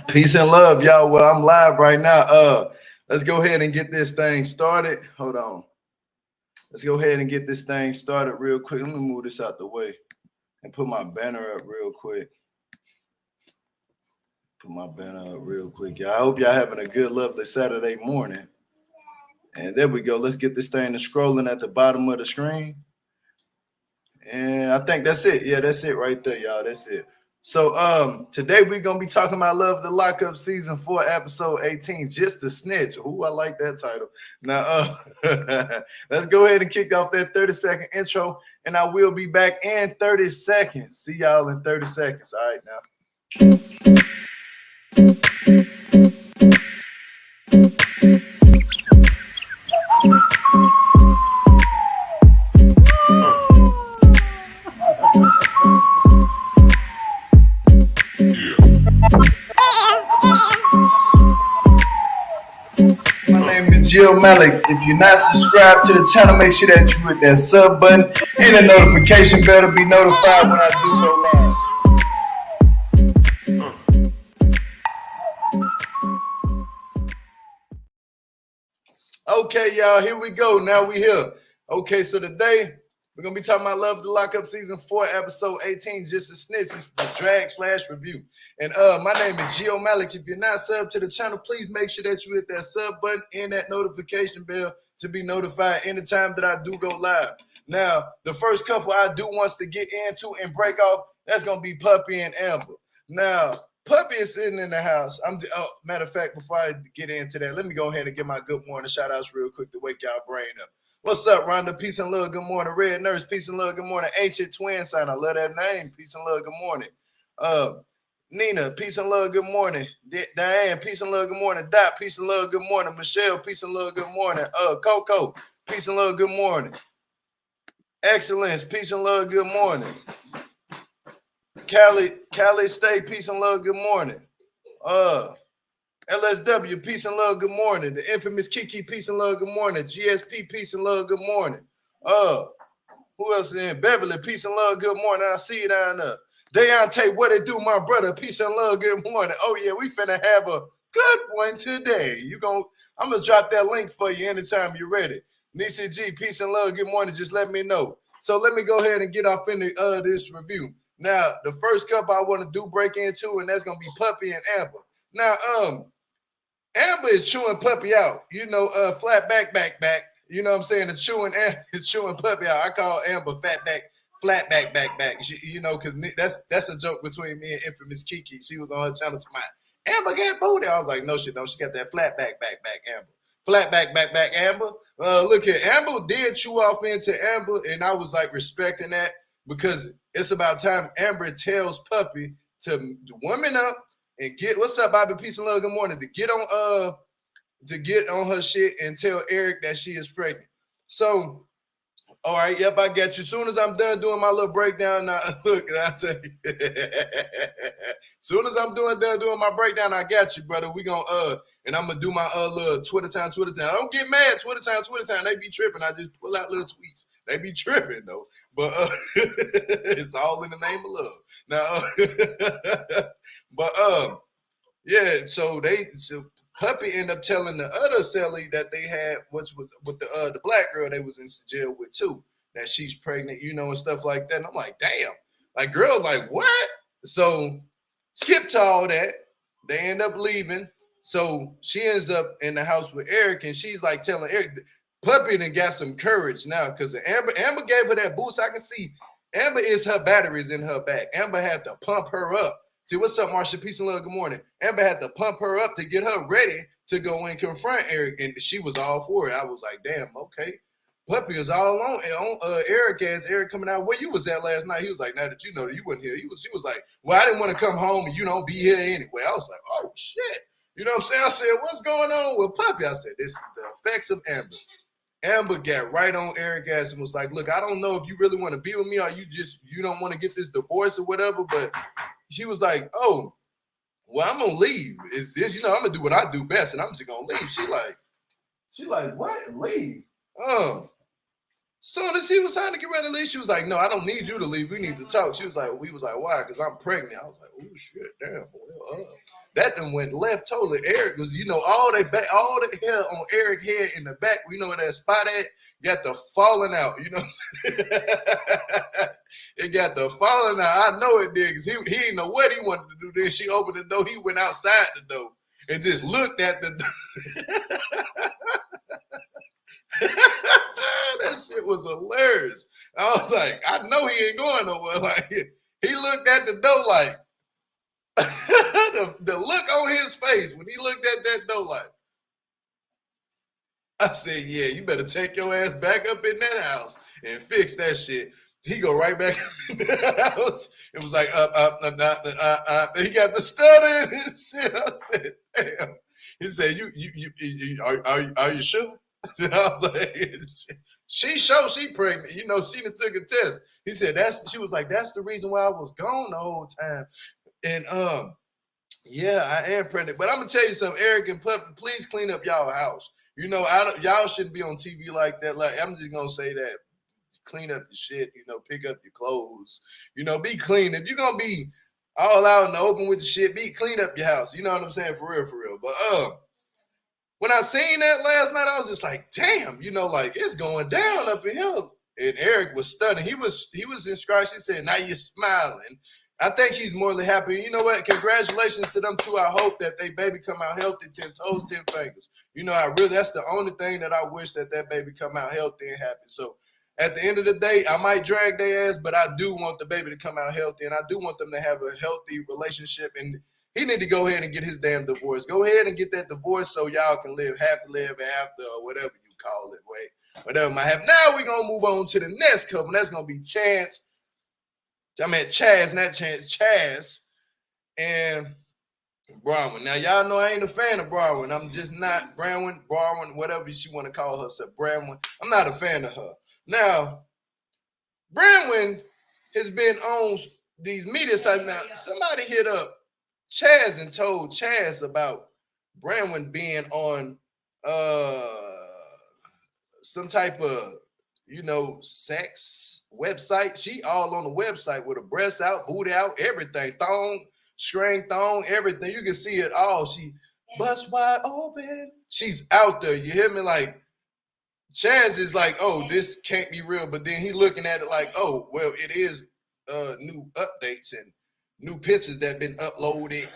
Peace and love, y'all. Well, I'm live right now. Let's go ahead and get this thing started. Hold on. Let's go ahead and get this thing started real quick. Let me move this out the way and put my banner up real quick. Y'all. I hope y'all having a good, lovely Saturday morning. And there we go. Let's get this thing to scrolling at the bottom of the screen. And I think that's it. Yeah, that's it right there, y'all. That's it. So today we're gonna be talking about Love the Lockup Season 4, Episode 18, Just the Snitch. Ooh, I like that title. Now let's go ahead and kick off that 30-second intro, and I will be back in 30 seconds. See y'all in 30 seconds. All right now. Jill Malik. If you're not subscribed to the channel, make sure that you hit that sub button and the notification bell to be notified when I do go live. Okay, y'all, here we go. Now we here. Okay, so today we're gonna be talking about Love the Lockup Season 4, Episode 18, Just a Snitch. It's the drag/review. And my name is Gio Malik. If you're not subbed to the channel, please make sure that you hit that sub button and that notification bell to be notified anytime that I do go live. Now, the first couple I do wants to get into and break off, that's gonna be Puppy and Amber. Now, Puppy is sitting in the house. Matter of fact, before I get into that, let me go ahead and get my good morning shout outs real quick to wake y'all brain up. What's up, Rhonda? Peace and love. Good morning. Red Nurse. Peace and love. Good morning. Ancient Twin Sign. I love that name. Peace and love. Good morning. Nina. Peace and love. Good morning. Diane. Peace and love. Good morning. Dot. Peace and love. Good morning. Michelle. Peace and love. Good morning. Coco. Peace and love. Good morning. Excellence. Peace and love. Good morning. Cali State. Peace and love. Good morning. LSW, peace and love, good morning. The infamous Kiki, peace and love, good morning. GSP, peace and love, good morning. Who else is in? Beverly, peace and love, good morning. I see you down there. Daonte, what it do, my brother? Peace and love, good morning. Oh yeah, we finna have a good one today. I'm gonna drop that link for you anytime you're ready. Nisi G, peace and love, good morning. Just let me know. So let me go ahead and get off into this review. Now, the first couple I want to break into, and that's gonna be Puppy and Amber. Now, Amber is chewing Puppy out, flat back. You know what I'm saying? It's chewing Puppy out. I call Amber flat back. Because that's a joke between me and infamous Kiki. She was on her channel to my Amber got booty. I was like, no, she don't. She got that flat back, Amber. Flat back, Amber. Look here, Amber did chew off into Amber, and I was like respecting that because it's about time Amber tells Puppy to woman up. And what's up, Bobby? Peace and love. Good morning. To get on her shit and tell Eric that she is pregnant. So, all right, yep, I got you. Soon as I'm done doing my little breakdown, now look, I'll tell you. Soon as I'm done doing my breakdown, I got you, brother. We gonna and I'm gonna do my little Twitter time. Don't get mad, Twitter time. They be tripping. I just pull out little tweets. They be tripping though, but it's all in the name of love. Now, but yeah. So Puppy ended up telling the other Sally that they had, which was with the black girl they was in jail with too, that she's pregnant, and stuff like that. And I'm like, damn, like girls, like what? So skip to all that. They end up leaving. So she ends up in the house with Eric, and she's like telling Eric, Puppy done got some courage now because Amber gave her that boost. I can see Amber is her batteries in her back. Amber had to pump her up. See, what's up, Marsha? Peace and love. Good morning. Amber had to pump her up to get her ready to go and confront Eric, and she was all for it. I was like, damn, okay. Puppy was all on Eric as Eric coming out. Where you was at last night? He was like, now that you know that you wasn't here. She was like, well, I didn't want to come home and you don't be here anyway. I was like, oh, shit. You know what I'm saying? I said, what's going on with Puppy? I said, this is the effects of Amber. Amber got right on Eric ass and was like, look, I don't know if you really want to be with me or you don't want to get this divorce or whatever, but she was like, oh, well, I'm going to leave. Is this, I'm going to do what I do best and I'm just going to leave. She like, what? Leave? Soon as he was trying to get ready to leave, she was like, "No, I don't need you to leave. We need to talk." She was like, "We was like, why? Because I'm pregnant." I was like, "Oh shit, damn." Well, that then went left totally. Eric was, all the hair on Eric's head in the back. You know where that spot at? Got the falling out. You know what I'm saying? It got the falling out. I know it did because he didn't know what he wanted to do. Then she opened the door. He went outside the door and just looked at the door. That shit was hilarious. I was like, I know he ain't going nowhere. Like, he looked at the door like, the look on his face when he looked at that door like, I said, yeah, you better take your ass back up in that house and fix that shit. He go right back in the house. It was like, he got the stutter in his shit. I said, damn. He said, are you sure? And I was like, she pregnant. She done took a test. He said, she was like, that's the reason why I was gone the whole time. And yeah, I am pregnant. But I'm gonna tell you something, Eric and Puppy, please clean up y'all house. Y'all shouldn't be on TV like that. Like, I'm just gonna say that. Clean up your shit, pick up your clothes, be clean. If you're gonna be all out in the open with the shit, clean up your house. You know what I'm saying? For real. But when I seen that last night, I was just like, damn, like it's going down up in here. And Eric was stunning. He was in scratch. He said, now you're smiling. I think he's morally happy. You know what? Congratulations to them two. I hope that they baby come out healthy, 10 toes, 10 fingers. That's the only thing that I wish that baby come out healthy and happy. So at the end of the day, I might drag their ass, but I do want the baby to come out healthy, and I do want them to have a healthy relationship. And he need to go ahead and get his damn divorce. Go ahead and get that divorce so y'all can live happily ever after, or whatever you call it. Whatever might happen. Now we're going to move on to the next couple. That's going to be Chaz, not Chance, Chaz, and Broadway. Now, y'all know I ain't a fan of Broadway. I'm just not Broadway, whatever she want to call herself, Broadway. I'm not a fan of her. Now, Broadway has been on these media sites. Now, somebody hit up Chaz and told Chaz about Broadway being on some type of sex website. She all on the website with her breasts out, booty out, everything, thong, string thong, everything. You can see it all. She bust wide open. She's out there. You hear me? Like, Chaz is like, oh, this can't be real. But then he looking at it like, oh, well, it is new updates and new pictures that been uploaded.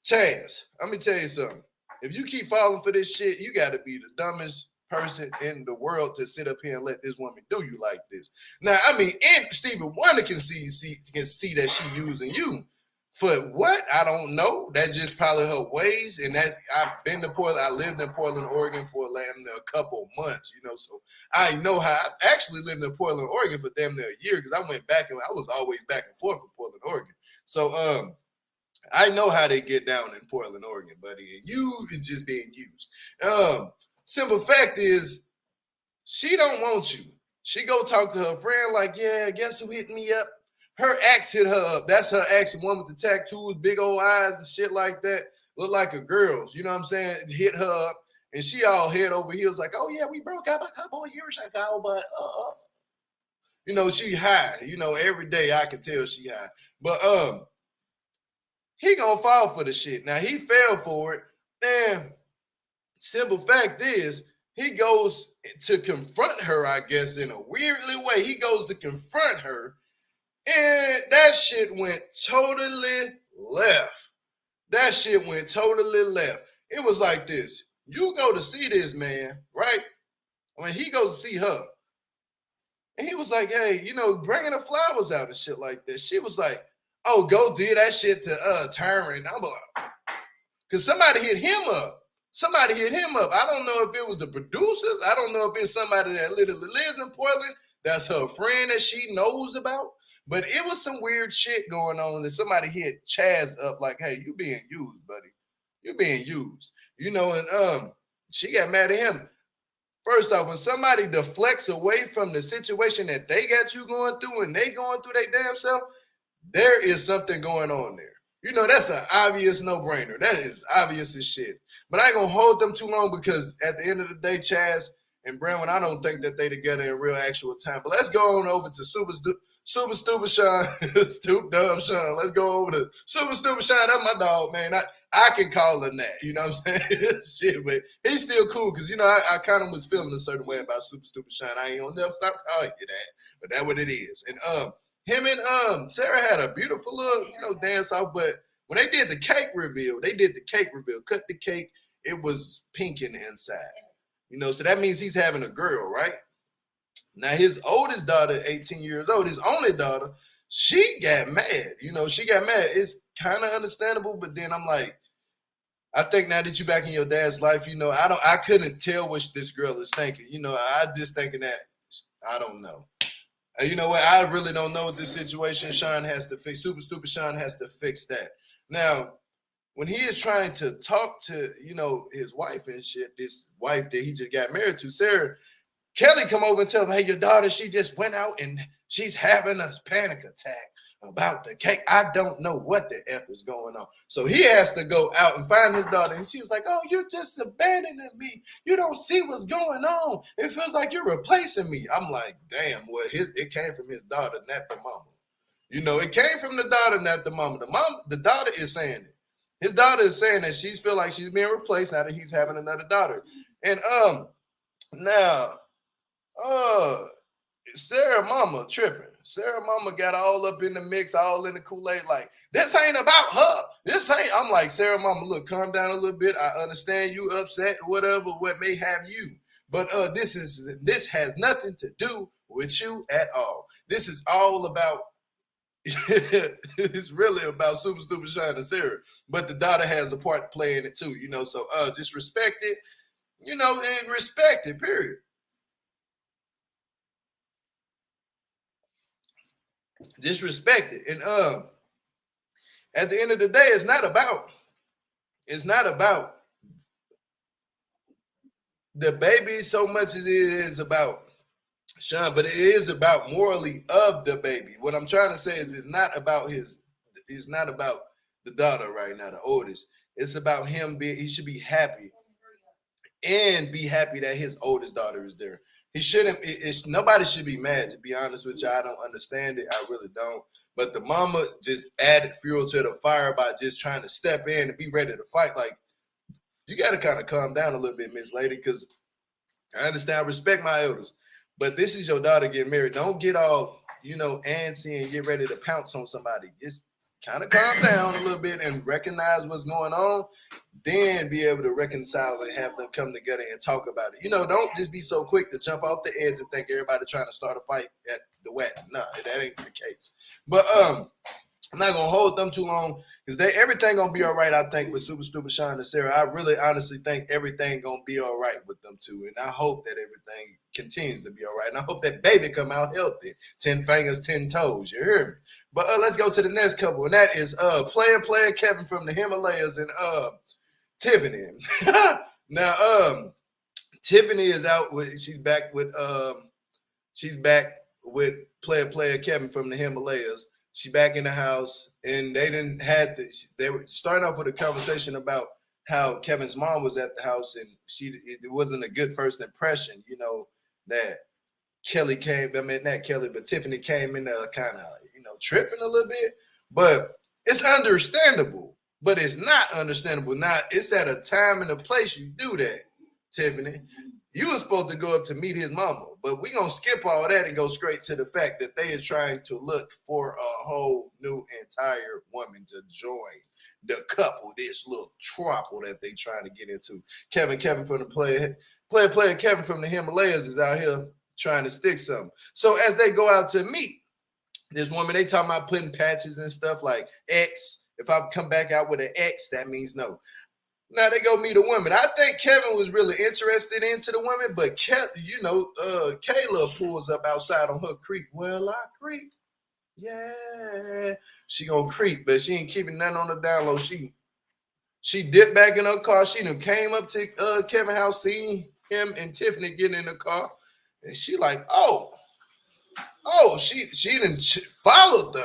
Chaz, let me tell you something. If you keep falling for this shit, you got to be the dumbest person in the world to sit up here and let this woman do you like this. Now, I mean, and Stevie Wonder can see that she using you for what? I don't know. That's just probably her ways. And I've been to Portland. I lived in Portland, Oregon for a couple months, so I know how. I actually lived in Portland, Oregon for damn near a year because I went back and I was always back and forth from Portland, Oregon. So I know how they get down in Portland, Oregon, buddy. And you is just being used. Simple fact is, she don't want you. She go talk to her friend like, yeah, guess who hit me up? Her ex hit her up. That's her ex, the one with the tattoos, big old eyes and shit like that. Look like a girl's, you know what I'm saying? Hit her up. And she all head over heels like, oh, yeah, we broke up a couple of years ago, but, she high. Every day I can tell she high. But he gonna fall for the shit. Now, he fell for it. And simple fact is, he goes to confront her, I guess, in a weirdly way. He goes to confront her, and that shit went totally left. That shit went totally left. It was like this. You go to see this man, right? He goes to see her. And he was like, hey, bringing the flowers out and shit like that. She was like, oh, go do that shit to Tyron. I'm like, because somebody hit him up. I don't know if it was the producers. I don't know if it's somebody that literally lives in Portland. That's her friend that she knows about. But it was some weird shit going on. And somebody hit Chaz up like, hey, you being used, buddy. You're being used. And she got mad at him. First off, when somebody deflects away from the situation that they got you going through and they going through their damn self, there is something going on there. That's an obvious no-brainer. That is obvious as shit. But I ain't going to hold them too long because at the end of the day, Chaz, and Brandon, I don't think that they together in real actual time. But let's go on over to Super Stupid Shawn, Stoop Dumb Shawn. Let's go over to Super Stupid Shawn. That's my dog, man. I can call him that. You know what I'm saying? Shit, but he's still cool because, you know, I kind of was feeling a certain way about Super Stupid Shawn. I ain't gonna never stop calling you that, but that's what it is. And him and Sarah had a beautiful little, you know, dance off. But when they did the cake reveal, cut the cake. It was pink in the inside. You know, so that means he's having a girl, right? Now, his oldest daughter, 18 years old, his only daughter, she got mad. You know, she got mad. It's kind of understandable, but then I'm like, I think now that you're back in your dad's life, you know, I couldn't tell what this girl is thinking. You know, I'm just thinking that, I don't know. You know what? I really don't know this situation. Shawn has to fix. Super Stupid Shawn has to fix that. Now, when he is trying to talk to, you know, his wife and shit, this wife that he just got married to, Sarah, Kelly come over and tell him, hey, your daughter, she just went out and she's having a panic attack about the cake. I don't know what the F is going on. So he has to go out and find his daughter. And she was like, oh, you're just abandoning me. You don't see what's going on. It feels like you're replacing me. I'm like, damn, well, it came from his daughter, not the mama. You know, it came from the daughter, not the mama. The daughter is saying it. His daughter is saying that she feels like she's being replaced now that he's having another daughter. And now, Sarah mama tripping. Sarah mama got all up in the mix, all in the Kool-Aid, like, this ain't about her. I'm like, Sarah mama, look, calm down a little bit. I understand you upset, whatever, what may have you. But this has nothing to do with you at all. This is all about, it's really about Super Stupid Shawn and Sarah. But the daughter has a part to play in it too, you know, so just respect it, you know, and respect it, period. Disrespect it. And at the end of the day, it's not about the baby so much as it is about Shawn, but it is about morally of the baby. What I'm trying to say is it's not about the daughter right now, the oldest. It's about him he should be happy and be happy that his oldest daughter is there. He shouldn't. Nobody should be mad. To be honest with you, I don't understand it. I really don't. But the mama just added fuel to the fire by just trying to step in and be ready to fight. Like, you got to kind of calm down a little bit, Miss Lady, because I understand. I respect my elders, but this is your daughter getting married. Don't get all, you know, antsy and get ready to pounce on somebody. Just kind of calm down a little bit and recognize what's going on. Then be able to reconcile and have them come together and talk about it. You know, don't just be so quick to jump off the edge and think everybody trying to start a fight at the wet. No, that ain't the case. But I'm not gonna hold them too long because everything gonna be all right. I think with Super Stupid Shawn and Sarah, I really honestly think everything gonna be all right with them two, and I hope that everything continues to be all right. And I hope that baby come out healthy, 10 fingers, 10 toes. You hear me? But let's go to the next couple, and that is player Kevin from the Himalayas and Tiffany. Now, Tiffany is out with. She's back with player Kevin from the Himalayas. She back in the house, and they were starting off with a conversation about how Kevin's mom was at the house, and it wasn't a good first impression. You know that Kelly not Kelly, but Tiffany came in kind of, you know, tripping a little bit, but it's understandable. But it's not understandable. Now, it's at a time and a place you do that, Tiffany. You were supposed to go up to meet his mama, but we're going to skip all that and go straight to the fact that they is trying to look for a whole new entire woman to join the couple, this little trouble that they trying to get into. Kevin from the player Kevin from the Himalayas is out here trying to stick something. So as they go out to meet this woman, they talking about putting patches and stuff like X. If I come back out with an X, that means no. Now they go meet a woman. I think Kevin was really interested into the woman, but Kayla pulls up outside on her creep. Well, I creep. Yeah. She gonna creep, but she ain't keeping nothing on the down low. She dipped back in her car. She done came up to Kevin's house, seen him and Tiffany getting in the car. And she like, she done followed them.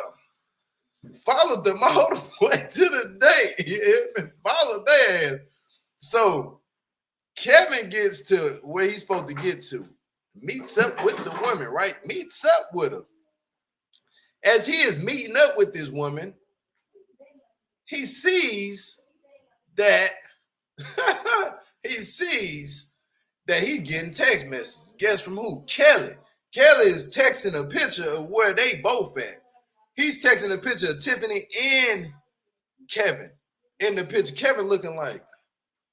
Followed them all the way to the day. Yeah, followed their ass. So Kevin gets to where he's supposed to get to, meets up with the woman, right? Meets up with her. As he is meeting up with this woman, he sees that he's getting text messages. Guess from who? Kelly. Kelly is texting a picture of where they both at. He's texting a picture of Tiffany and Kevin in the picture. Kevin looking like,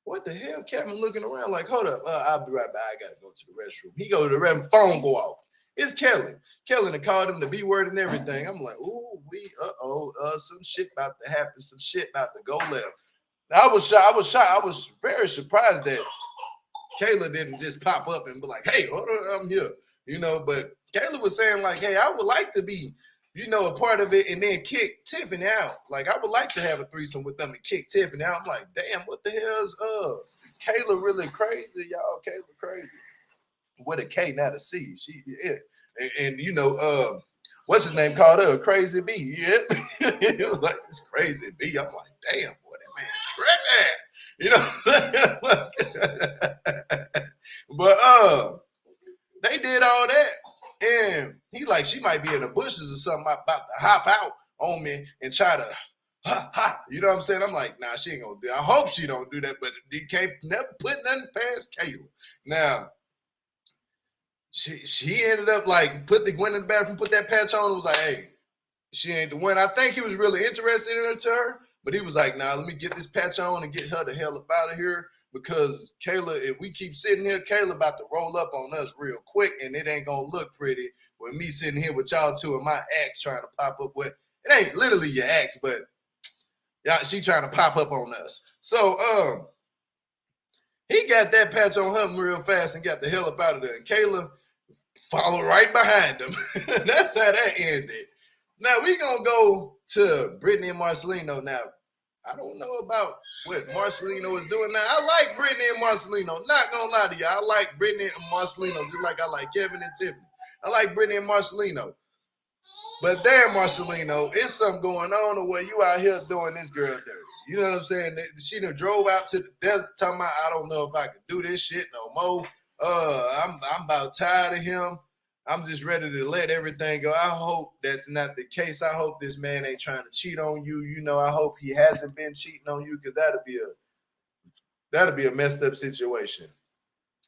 what the hell? Kevin looking around like, hold up, I'll be right back. I gotta go to the restroom. He go to the restroom, phone go off. It's Kelly. Kelly called him the B word and everything. I'm like, ooh, some shit about to happen. Some shit about to go left. I was shocked. I was very surprised that Kayla didn't just pop up and be like, hey, hold on, I'm here. But Kayla was saying like, hey, I would like to be, a part of it and then kick Tiffany out. Like, I would like to have a threesome with them and kick Tiffany out. I'm like, damn, what the hell's Kayla really crazy, y'all? Kayla crazy. With a K, not a C. She, yeah. And what's his name called her? Crazy B. Yeah. It was like, it's Crazy B. I'm like, damn, boy, that man tripping. But they did all that. And he like, she might be in the bushes or something about to hop out on me and try to you know what I'm saying? I'm like, nah, she ain't gonna do it. I hope she don't do that, but he can't never put nothing past Kayla. Now, she ended up like went in the bathroom, put that patch on, and was like, hey, she ain't the one. I think he was really interested in her, but he was like, nah, let me get this patch on and get her the hell up out of here. Because Kayla, if we keep sitting here, Kayla about to roll up on us real quick, and it ain't gonna look pretty with me sitting here with y'all two and my ex trying to pop up with. It ain't literally your ex, but yeah, she trying to pop up on us. So he got that patch on him real fast and got the hell up out of there. And Kayla followed right behind him. That's how that ended. Now we gonna go to Brittany and Marcelino. Now, I don't know about what Marcelino is doing now. I like Brittany and Marcelino. Not gonna lie to you. I like Brittany and Marcelino just like I like Kevin and Tiffany. I like Brittany and Marcelino. But damn, Marcelino, it's something going on the way you out here doing this girl dirty. You know what I'm saying? She done drove out to the desert talking about, I don't know if I can do this shit no more. I'm about tired of him. I'm just ready to let everything go. I hope that's not the case. I hope this man ain't trying to cheat on you. I hope he hasn't been cheating on you, because that'd be a messed up situation.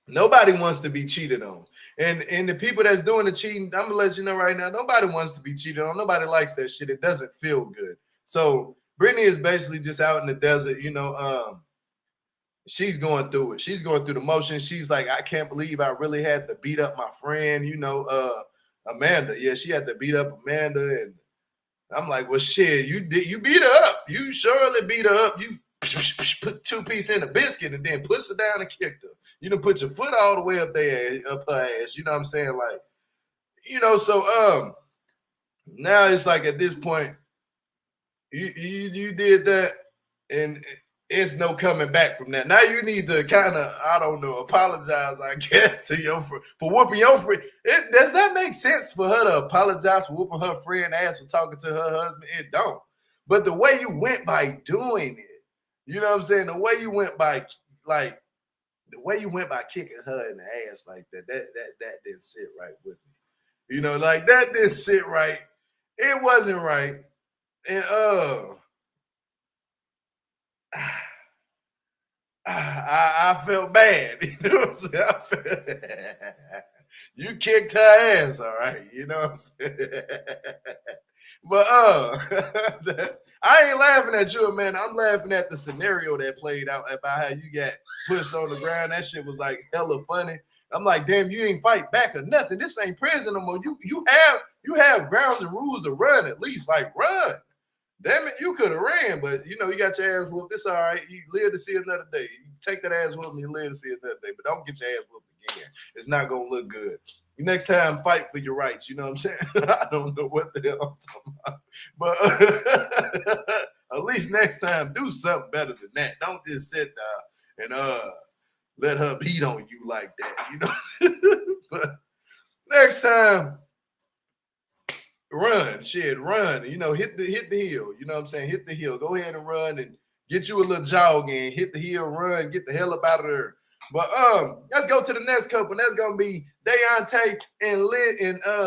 Nobody wants to be cheated on. And the people that's doing the cheating, I'm gonna let you know right now, nobody wants to be cheated on. Nobody likes that shit. It doesn't feel good. So Brittany is basically just out in the desert, she's going through it. She's going through the motions. She's like, I can't believe I really had to beat up my friend, Amanda. Yeah, she had to beat up Amanda. And I'm like, well, shit, you beat her up. You surely beat her up. You put 2 pieces in a biscuit and then pushed her down and kicked her. You done put your foot all the way up there, up her ass. You know what I'm saying? Like, so now it's like at this point, you did that, and it's no coming back from that. Now you need to kind of, I don't know, apologize, I guess, to your for whooping your friend. Does that make sense for her to apologize for whooping her friend ass for talking to her husband? It don't. But the way you went by doing it, you know what I'm saying? The way you went by, kicking her in the ass like that didn't sit right with me. That didn't sit right. It wasn't right. And I felt bad. You know what I'm saying? You kicked her ass, all right. You know what I'm saying? But I ain't laughing at you, man. I'm laughing at the scenario that played out about how you got pushed on the ground. That shit was like hella funny. I'm like, damn, you ain't fight back or nothing. This ain't prison no more. You have grounds and rules to run at least. Like, run. Damn it, you could have ran, but you got your ass whooped. It's all right. You live to see another day. You take that ass whooping, you live to see another day. But don't get your ass whooped again. It's not gonna look good. Next time, fight for your rights. You know what I'm saying? I don't know what the hell I'm talking about. But at least next time, do something better than that. Don't just sit there and let her beat on you like that. But next time, run, run. Hit the hill. You know what I'm saying? Hit the hill. Go ahead and run and get you a little jog in. Hit the hill, run, get the hell up out of there. But let's go to the next couple. And that's gonna be Daonte and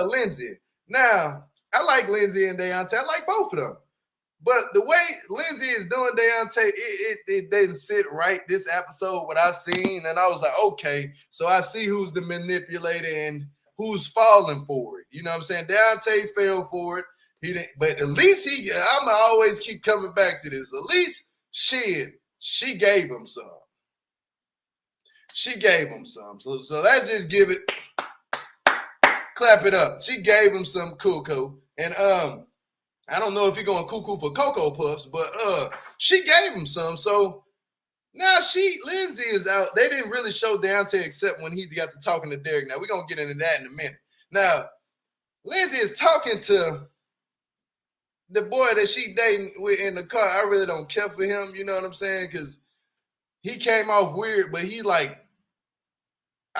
Lindsay. Now, I like Lindsay and Daonte. I like both of them. But the way Lindsay is doing Deonte, it didn't sit right this episode, what I seen. And I was like, okay, so I see who's the manipulator and who's falling for it. You know what I'm saying? Deonte fell for it. He didn't, but at least I'ma always keep coming back to this. At least she gave him some. She gave him some. So let's just give it, clap it up. She gave him some cuckoo. And I don't know if he's going cuckoo for Cocoa Puffs, but she gave him some. So now Lindsay is out. They didn't really show Daonte except when he got to talking to Derek. Now we're gonna get into that in a minute. Now, Lindsay is talking to the boy that she dating with in the car. I really don't care for him, you know what I'm saying? Because he came off weird, but he like,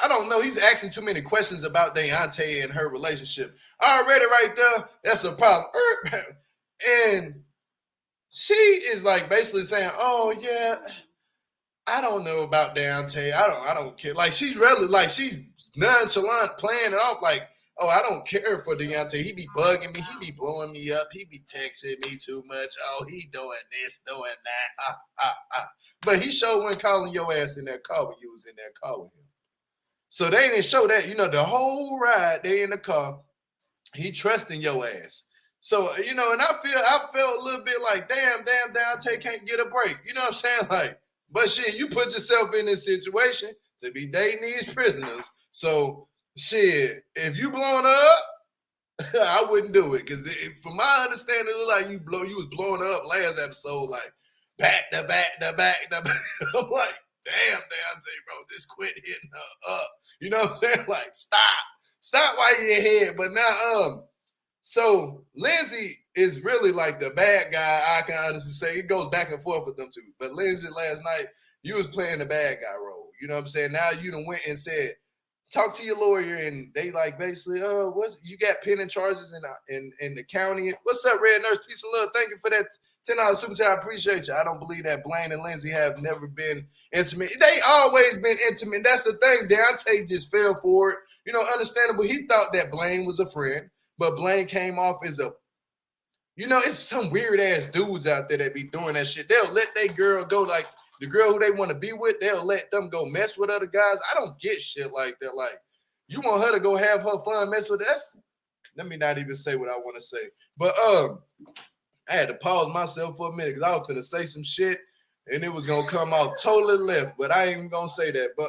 I don't know. He's asking too many questions about Daonte and her relationship. Already right there, that's a problem. And she is like basically saying, "Oh yeah, I don't know about Daonte. I don't care." Like she's really like she's nonchalant playing it off like, "Oh, I don't care for Deonte. He be bugging me. He be blowing me up. He be texting me too much. Oh, he doing this, doing that. But he sure wasn't calling your ass in that car when you was in that car with him. So they didn't show that. You know, the whole ride they in the car, he trusting your ass. So, you know, and I felt a little bit like, damn, Deonte can't get a break. You know what I'm saying? Like, but shit, you put yourself in this situation to be dating these prisoners. So, shit, if you blowing up, I wouldn't do it. Because from my understanding, it looked like you was blowing up last episode, like, back to back. I'm like, damn, Deonte, bro, just quit hitting her up. You know what I'm saying? Like, stop while you're ahead. But now, so Lindsay is really like the bad guy. I can honestly say it goes back and forth with them two. But Lindsay last night, you was playing the bad guy role. You know what I'm saying? Now you done went and said, talk to your lawyer, and they like basically, what's you got pending charges in the county? What's up, Red Nurse? Peace and love. Thank you for that $10 super chat. I appreciate you. I don't believe that Blaine and Lindsay have never been intimate. They always been intimate. That's the thing. Deonte just fell for it. You know, understandable. He thought that Blaine was a friend. But Blaine came off as it's some weird ass dudes out there that be doing that shit. They'll let their girl go, like the girl who they want to be with, they'll let them go mess with other guys. I don't get shit like that. Like, you want her to go have her fun, mess with us? Let me not even say what I want to say. But I had to pause myself for a minute because I was finna say some shit and it was gonna come out totally left. But I ain't even gonna say that. But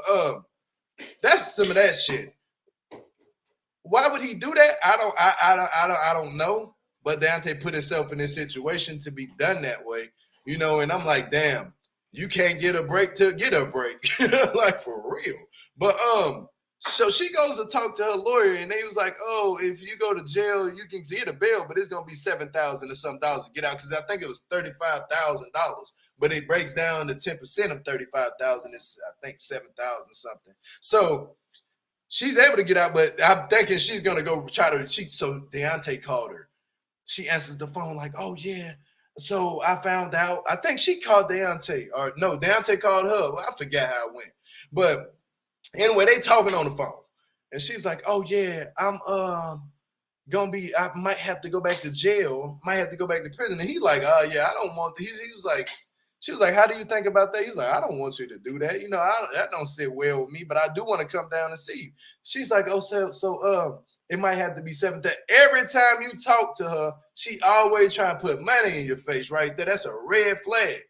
that's some of that shit. Why would he do that? I don't know. But Daonte put himself in this situation to be done that way, you know. And I'm like, damn, you can't get a break to get a break, like for real. But so she goes to talk to her lawyer, and they was like, oh, if you go to jail, you can get a bail, but it's gonna be $7,000 or some dollars to get out because I think it was $35,000, but it breaks down to 10% of $35,000 is I think $7,000 something. So she's able to get out, but I'm thinking she's gonna go try to cheat. So Daonte called her. She answers the phone like, "Oh yeah." So I found out. I think she called Daonte, or no, Daonte called her. Well, I forget how it went. But anyway, they talking on the phone, and she's like, "Oh yeah, I'm gonna be. I might have to go back to jail. Might have to go back to prison." And he's like, "Oh yeah, I don't want." He was like. She was like, how do you think about that? He's like, I don't want you to do that. You know, that don't sit well with me, but I do want to come down and see you. She's like, oh, so it might have to be 7th. Every time you talk to her, she always trying to put money in your face right there. That's a red flag.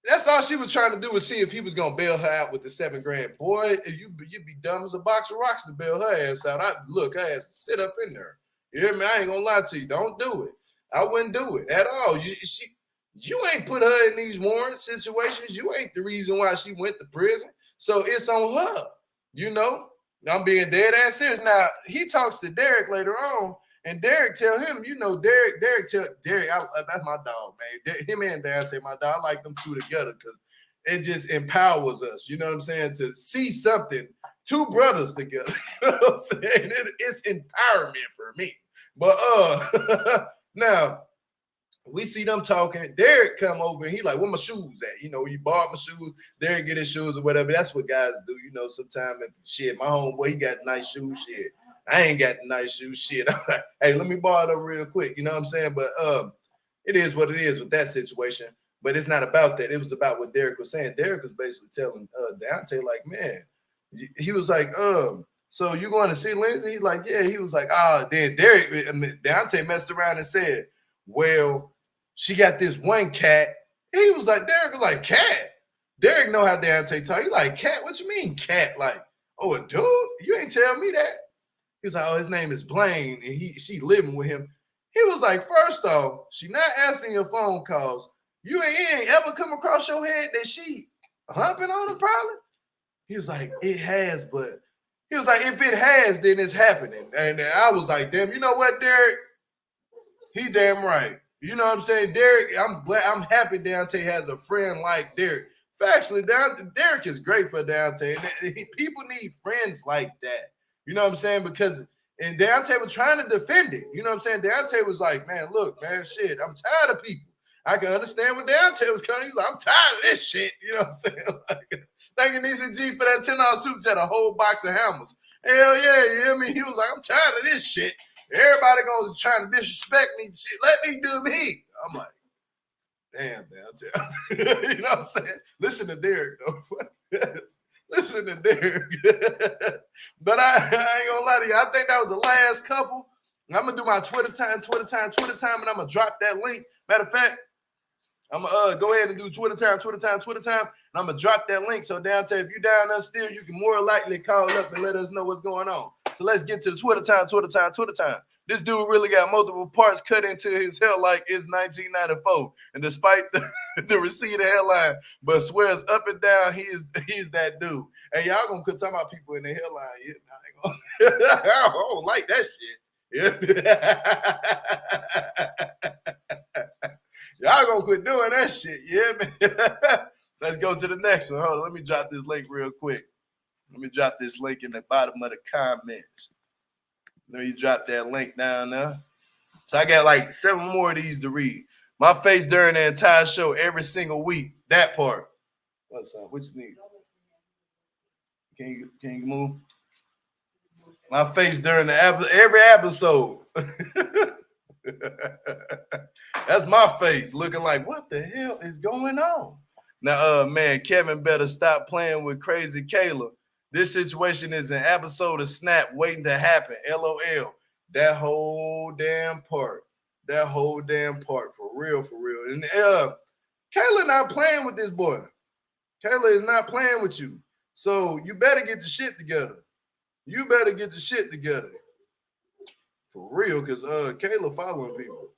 That's all she was trying to do was see if he was gonna bail her out with the $7,000. Boy, you'd be dumb as a box of rocks to bail her ass out. Look, her ass sit up in there. You hear me? I ain't gonna lie to you. Don't do it. I wouldn't do it at all. You ain't put her in these warrant situations. You ain't the reason why she went to prison. So it's on her. You know, I'm being dead ass serious. Now he talks to Derek later on, and Derek tell him, you know, Derek tell Derek, that's my dog, man. Him and Daonte, my dog. I like them two together because it just empowers us. You know what I'm saying? To see something, two brothers together. You know what I'm saying? It's empowerment for me. But now, We see them talking. Derek come over and he like, where my shoes at? You know, you bought my shoes. Derek get his shoes or whatever. That's what guys do. You know, sometimes shit, my homeboy, he got nice shoes. Shit, I ain't got nice shoes. Shit, I'm like, hey, let me borrow them real quick. You know what I'm saying? But it is what it is with that situation. But it's not about that. It was about what Derek was saying. Derek was basically telling Daonte, like, man, he was like, so you going to see Lindsay? He's like, yeah. He was like, then Derek, Daonte messed around and said, well, she got this one cat. He was like, Derek was like, cat? Derek know how Daonte talk. He like, cat? What you mean cat? Like, oh, a dude? You ain't tell me that. He was like, oh, his name is Blaine, and she living with him. He was like, first off, she not answering your phone calls. You ain't ever come across your head that she humping on him probably? He was like, it has, but he was like, if it has, then it's happening. And I was like, damn, you know what, Derek? He damn right. You know what I'm saying? Derek, I'm happy Daonte has a friend like Derek. Factually, Derek is great for Daonte. And people need friends like that. You know what I'm saying? Because and Daonte was trying to defend it. You know what I'm saying? Daonte was like, man, look, man, shit, I'm tired of people. I can understand what Daonte was coming. He was like, I'm tired of this shit. You know what I'm saying? Like, thank you, Nisa G, for that $10 super chat, a whole box of hammers. Hell yeah, you hear me? He was like, I'm tired of this shit. Everybody goes trying to disrespect me. Shit, let me do me. I'm like, damn, Daonte. You know what I'm saying? Listen to Derek, though. Listen to Derek. But I ain't gonna lie to you. I think that was the last couple. I'm gonna do my Twitter time, and I'm gonna drop that link. Matter of fact, I'm gonna go ahead and do Twitter time, and I'm gonna drop that link. So Daonte, if you're down there still, you can more likely call up and let us know what's going on. So let's get to the Twitter time. This dude really got multiple parts cut into his hair like it's 1994. And despite the receding hairline, but swears up and down he's that dude. And y'all gonna quit talking about people in the hairline. I don't like that shit. Y'all gonna quit doing that shit. Yeah, man. Let's go to the next one. Hold on, let me drop this link real quick. Let me drop this link in the bottom of the comments. Let me drop that link down there. So I got like 7 more of these to read. My face during the entire show every single week. That part. What's up? What you need? Can you move? My face during every episode. That's my face looking like, what the hell is going on? Now, man, Kevin better stop playing with crazy Kayla. This situation is an episode of Snap waiting to happen. LOL. That whole damn part. For real. And Kayla not playing with this boy. Kayla is not playing with you. So you better get the shit together. For real, because Kayla following people.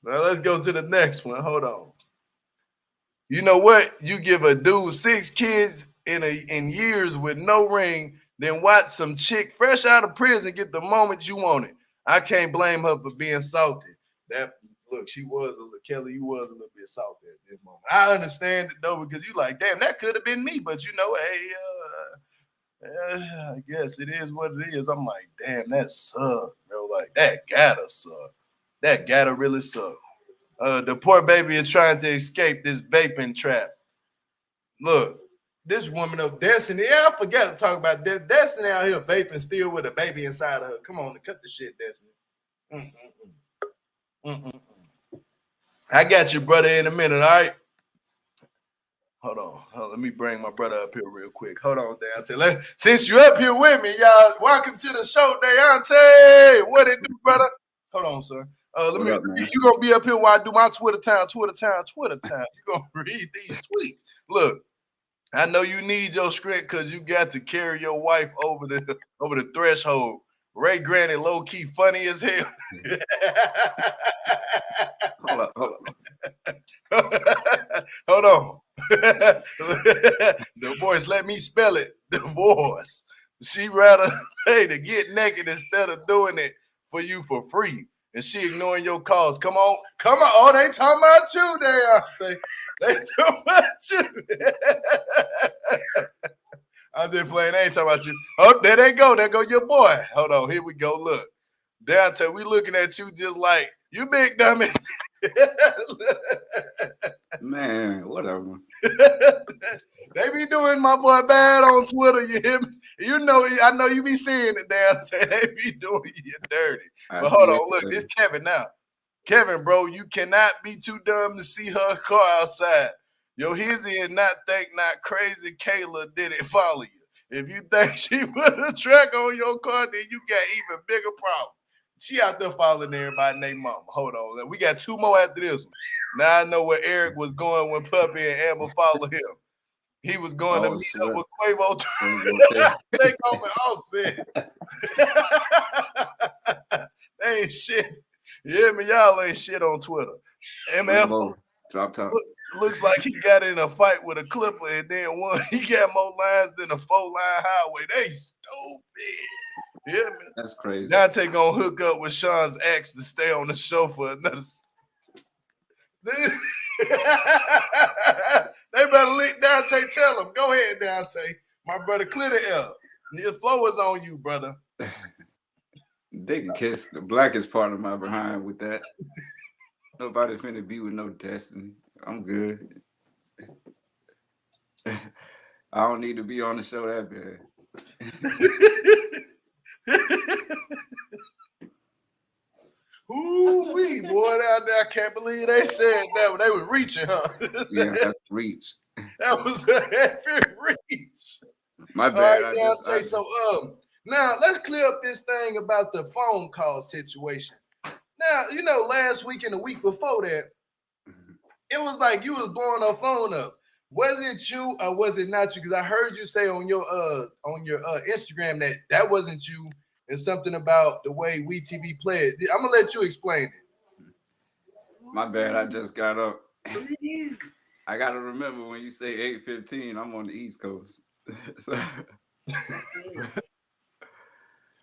Now let's go to the next one. Hold on. You know what? You give a dude 6 kids in years with no ring, then watch some chick fresh out of prison get the moment you want it. I can't blame her for being salty. Look, she was a little, Kelly, you was a little bit salty at this moment. I understand it though, because you like, damn, that could have been me, but you know, hey, I guess it is what it is. I'm like, damn, that sucked, bro. Like, that gotta suck. That gotta really suck. The poor baby is trying to escape this vaping trap. Look, this woman of Destiny. Yeah, I forgot to talk about this. Destiny out here vaping still with a baby inside of her. Come on, cut the shit, Destiny. I got you, brother, in a minute, all right? Hold on. Let me bring my brother up here real quick. Hold on, Daonte. Since you're up here with me, y'all, welcome to the show, Daonte. What it do, brother? Hold on, sir. You gonna be up here while I do my Twitter time. You gonna read these tweets. Look, I know you need your script because you got to carry your wife over the threshold. Ray Granny, low key funny as hell. Hold on. Divorce, let me spell it. Divorce. She rather pay to get naked instead of doing it for you for free. And she ignoring your calls. Come on. Oh, they talking about you there. They talking about you. I was just playing. They ain't talking about you. Oh, there they go. There go your boy. Hold on. Here we go. Look. Daonte, we looking at you just like, you big dummy. Man, whatever. They be doing my boy bad on Twitter. You hear me? You know, I know you be seeing it, Daonte. They be doing you dirty. But hold on, look, this Kevin now. Kevin, bro, you cannot be too dumb to see her car outside. Yo, hizzy and not crazy Kayla didn't follow you. If you think she put a track on your car, then you got even bigger problem. She out there following everybody named Mama. Hold on. We got 2 more after this one. Now I know where Eric was going when Puppy and Amber followed him. He was going to meet up with Quavo. Take off an offset. They ain't shit. You hear me? Y'all ain't shit on Twitter. MF drop top. Looks like he got in a fight with a clipper and then won. He got more lines than a 4-line highway. They stupid. You hear me? That's crazy. Daonte gonna hook up with Shawn's ex to stay on the show for another. They better leak Daonte. Tell him. Go ahead, Daonte. My brother, clear the air. The flow is on you, brother. They can kiss the blackest part of my behind with that. Nobody finna be with no Destiny. I'm good. I don't need to be on the show that bad. Ooh-wee, boy, out there, I can't believe they said that. They was reaching, huh? Yeah, that's reach. That was a heavy reach. My bad. All right, so now let's clear up this thing about the phone call situation. Now, you know, last week and the week before that, it was like you was blowing her phone up. Was it you or was it not you? Because I heard you say on your Instagram that wasn't you, and something about the way WETV played. I'm gonna let you explain it. My bad. I just got up. I gotta remember when you say 8:15, I'm on the East Coast.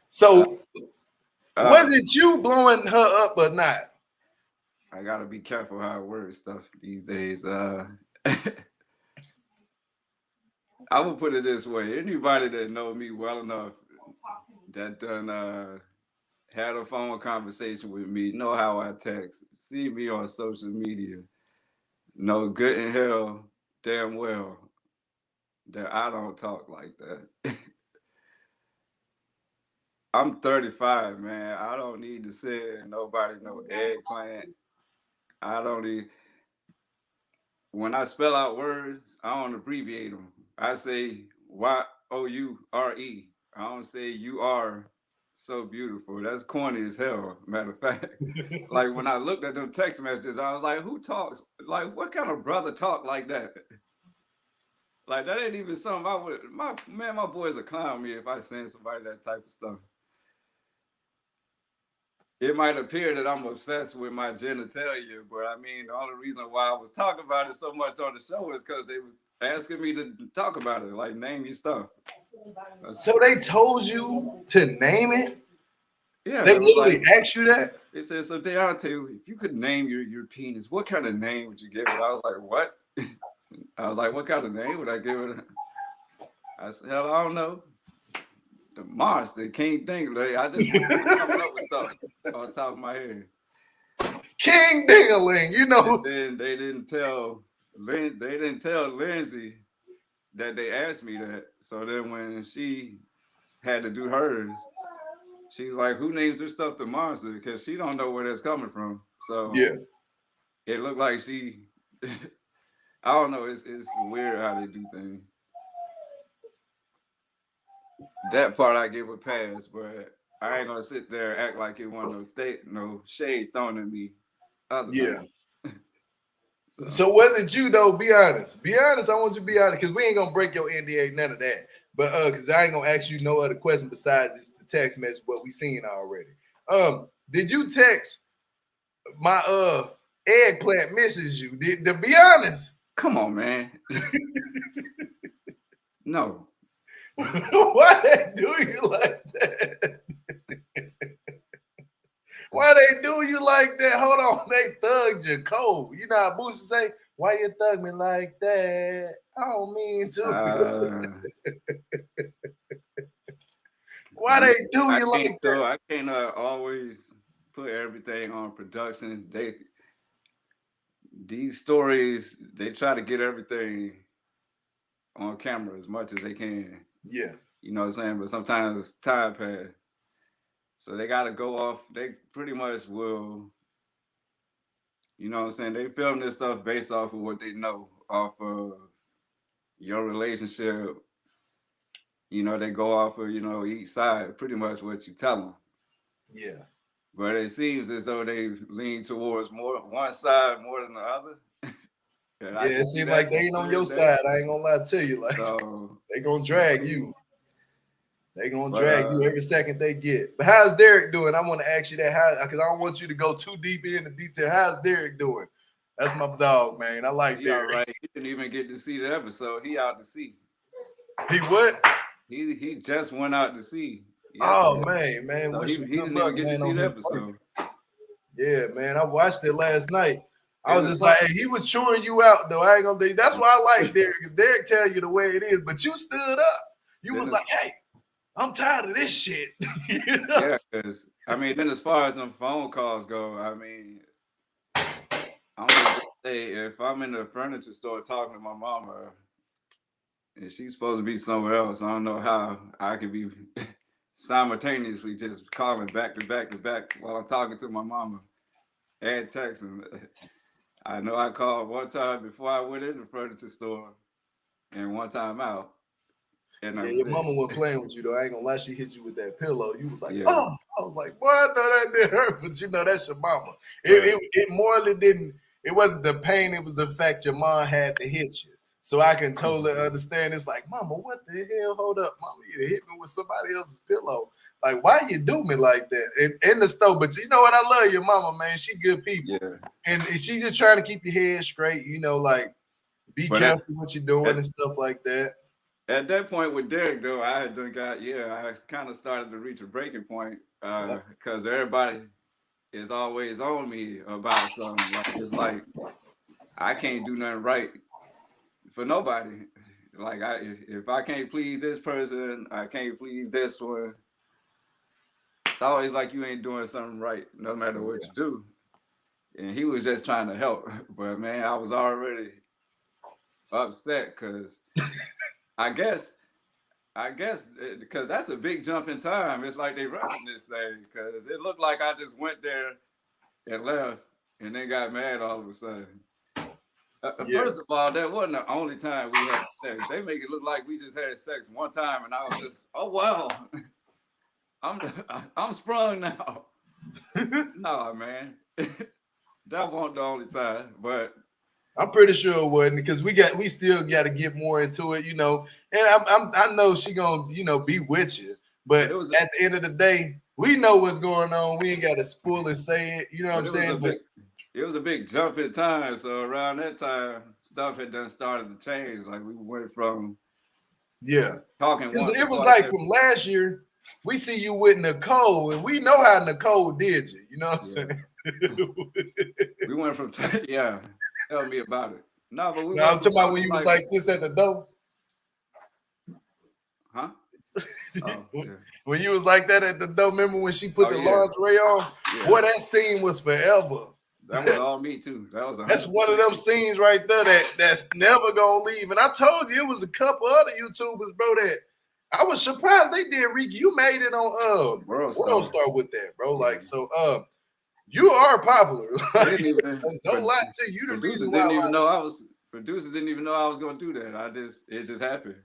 So was it you blowing her up or not? I gotta be careful how I word stuff these days. I will put it this way: anybody that know me well enough that done had a phone conversation with me, know how I text, see me on social media, know good and hell damn well that I don't talk like that. I'm 35, man. I don't need to send nobody no eggplant. I don't need. When I spell out words, I don't abbreviate them. I say YOURE. I don't say you are so beautiful. That's corny as hell, matter of fact. Like when I looked at them text messages, I was like, who talks? Like, what kind of brother talk like that? Like, that ain't even something I would. My boys would clown me if I send somebody that type of stuff. It might appear that I'm obsessed with my genitalia, but I mean, the only reason why I was talking about it so much on the show is because they was asking me to talk about it, like name your stuff. So they told you to name it? Yeah. They literally asked you that? They said, so Deonte, if you could name your penis, what kind of name would you give it? I was like, what? I was like, what kind of name would I give it? I said, hell, I don't know. The monster, King Dingaling. I just coming up with stuff on top of my head. King Dingaling, you know. And then they didn't tell Lindsay that they asked me that. So then when she had to do hers, she's like, who names her stuff the monster? Because she don't know where that's coming from. So yeah, it looked like she I don't know, it's weird how they do things. That part I give a pass, but I ain't gonna sit there and act like it wasn't no shade thrown at me. So was it you though? Be honest. Be honest. I want you to be honest because we ain't gonna break your NDA, none of that. But because I ain't gonna ask you no other question besides this, the text message what we seen already. Did you text my eggplant misses you? To be honest. Come on, man. No. Why they do you like that? Why they do you like that? Hold on, they thugged you cold. You know how Boosie say, why you thug me like that? I don't mean to. Why they do I you can't like that? I can't always put everything on production. These stories, they try to get everything on camera as much as they can. Yeah. You know what I'm saying? But sometimes time pass. So they gotta go off. They pretty much will, you know what I'm saying? They film this stuff based off of what they know, off of your relationship. You know, they go off of, each side, pretty much what you tell them. Yeah. But it seems as though they lean towards more one side more than the other. And I Yeah, can it see seems that like they ain't on clear your as day. side. I ain't gonna lie to you. Like So, they gonna drag you. They gonna but drag you every second they get. But how's Derek doing? I want to ask you that. How? Because I don't want you to go too deep into detail. How's Derek doing? That's my dog, man. I like he all Derek. right. He didn't even get to see the episode. He out to sea. He what? He just went out to sea Oh yesterday. man, So wish he him good didn't luck, even get to man, see on the his birthday. episode. Yeah, man. I watched it last night. I And was the just part, like, hey, he was chewing you out, though. I ain't gonna think that's why I like Derek, because Derek tell you the way it is, but you stood up. You then was it's, like, hey, I'm tired of this shit. You know? yeah, because then as far as them phone calls go, I'm gonna just say if I'm in the furniture store talking to my mama and she's supposed to be somewhere else, I don't know how I could be simultaneously just calling back to back to back while I'm talking to my mama and texting. I know I called one time before I went in the furniture store and one time out, and that Yeah, was your it. mama wasn't playing with you, though. I ain't gonna lie, she hit you with that pillow. You was like, Yeah, oh, I was like, boy, I thought that did hurt, but that's your mama. It, but it, it morally didn't, it wasn't the pain, it was the fact your mom had to hit you. So I can totally understand. It's like, mama, what the hell? Hold up, mama, you hit me with somebody else's pillow. Like, why you do me like that? In the stove. But you know what? I love your mama, man. She good people. yeah, And she just trying to keep your head straight, like be but careful what you're doing at, and stuff like that. at that point with Derek though, I had done I kind of started to reach a breaking point Yep. because everybody is always on me about something. Like it's like I can't do nothing right for nobody. Like if I can't please this person, I can't please this one. It's always like you ain't doing something right, no matter what you do. And he was just trying to help, but man, I was already upset because I guess because that's a big jump in time. It's like they rushing this thing because it looked like I just went there and left and then got mad all of a sudden. Yeah. First of all, that wasn't the only time we had sex. They make it look like we just had sex one time, and I was just, oh wow, I'm I'm sprung now. Nah, man, that wasn't the only time. But I'm pretty sure it wasn't because we still got to get more into it, And I know she gonna be with you, but it was at the end of the day, we know what's going on. We ain't got to spoil and say it. You know what but I'm saying? But it was a big jump in time. So around that time, stuff had done started to change. Like we went from yeah, talking once or it was twice like every from last year. We see you with Nicole, and we know how Nicole did you. You know what I'm saying? we went from yeah. Tell me about it. No, but we Now went I'm from talking about when talking you was like, like this at the door. huh? Oh, yeah. When you was like that at the door, remember when she put Oh the yeah, lingerie on? yeah. Boy, that scene was forever. That was all me too. That was That's 100%. one of them scenes right there that's never gonna leave. And I told you it was a couple other YouTubers, bro, that I was surprised they did. Rick, you made it on World World Star. Star with that, bro. Yeah. Like so, you are popular. They Like, didn't even no lie to you. The producers reason why, didn't even like, know I was producers didn't even know I was gonna do that. It just happened.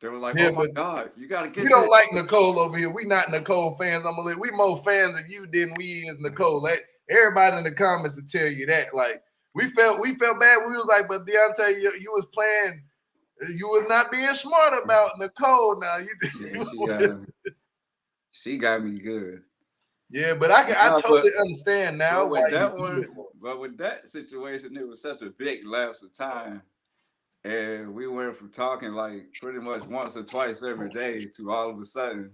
They were like, yeah, "Oh my but God, you gotta we get this." don't like Nicole over here. We not Nicole fans. We more fans of you than we is Nicole. Like, everybody in the comments will tell you that. Like, we felt bad. We was like, but Deonte, you was playing. You was not being smart about Nicole. Now Yeah, she got me good. yeah, but I No, totally understand now but why with you that do one, it. but with that situation, it was such a big lapse of time. And we went from talking like pretty much once or twice every day to all of a sudden,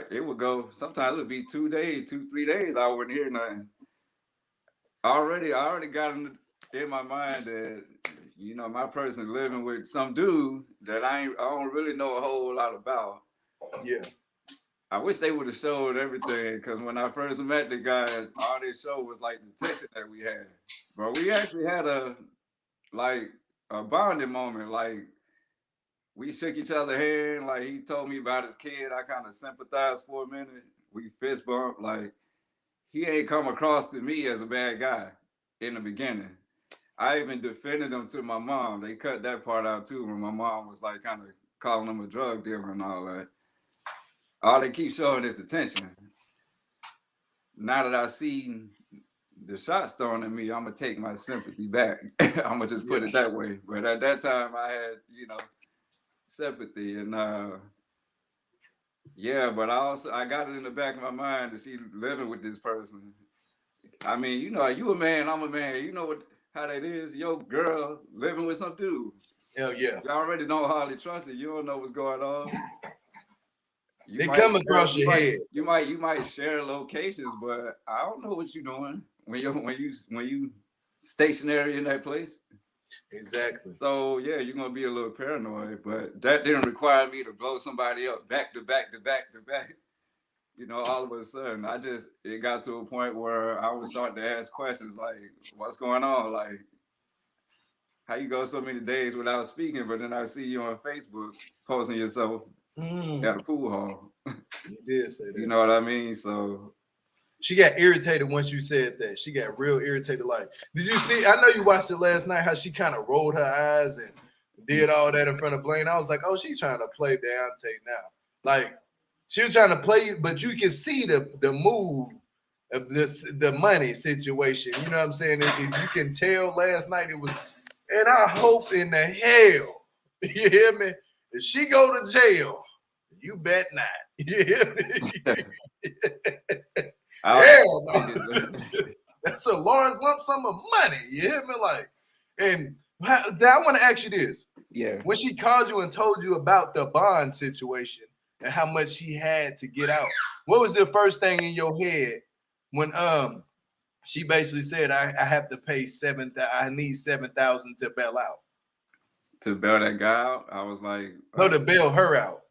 it would go. Sometimes it would be 2 days, 3 days. I wouldn't hear nothing. I already got in my mind that my person living with some dude that I don't really know a whole lot about. Yeah. I wish they would have showed everything, because when I first met the guys, all they showed was like the tension that we had. But we actually had a bonding moment. Like, we shook each other hand. Like, he told me about his kid. I kind of sympathized for a minute. We fist bumped. Like, he ain't come across to me as a bad guy in the beginning. I even defended him to my mom. They cut that part out too, when my mom was like kind of calling him a drug dealer and all that. All they keep showing is the tension. Now that I see the shots thrown at me, I'm gonna take my sympathy back. I'm gonna just put it that way. But at that time, I had, sympathy, and yeah. But I got it in the back of my mind that she living with this person. I mean, you a man, I'm a man. You know how that is. Your girl living with some dude. Hell yeah. You already don't hardly trust it. You don't know what's going on. They come across your head. You might share locations, but I don't know what you're doing when you stationary in that place. Exactly. So yeah, you're gonna be a little paranoid, but that didn't require me to blow somebody up back to back to back to back. All of a sudden, it got to a point where I would start to ask questions like, "What's going on? Like, how you go so many days without speaking, but then I see you on Facebook posting yourself at a pool hall." You did say that. You know what I mean? So she got irritated once you said that. She got real irritated. Like, did you see? I know you watched it last night. How she kind of rolled her eyes and did all that in front of Blaine. I was like, oh, she's trying to play Daonte now. Like, she was trying to play, but you can see the move of the money situation. You know what I'm saying? If you can tell last night it was, and I hope in the hell, you hear me? If she go to jail, you bet not. You hear me? Hell no. That's a large lump sum of money. You hear me? Like, and I want to ask you this. Yeah. When she called you and told you about the bond situation and how much she had to get out, what was the first thing in your head when she basically said, I have to pay I need $7,000 to bail out? To bail that guy out? I was like, no, to bail her out.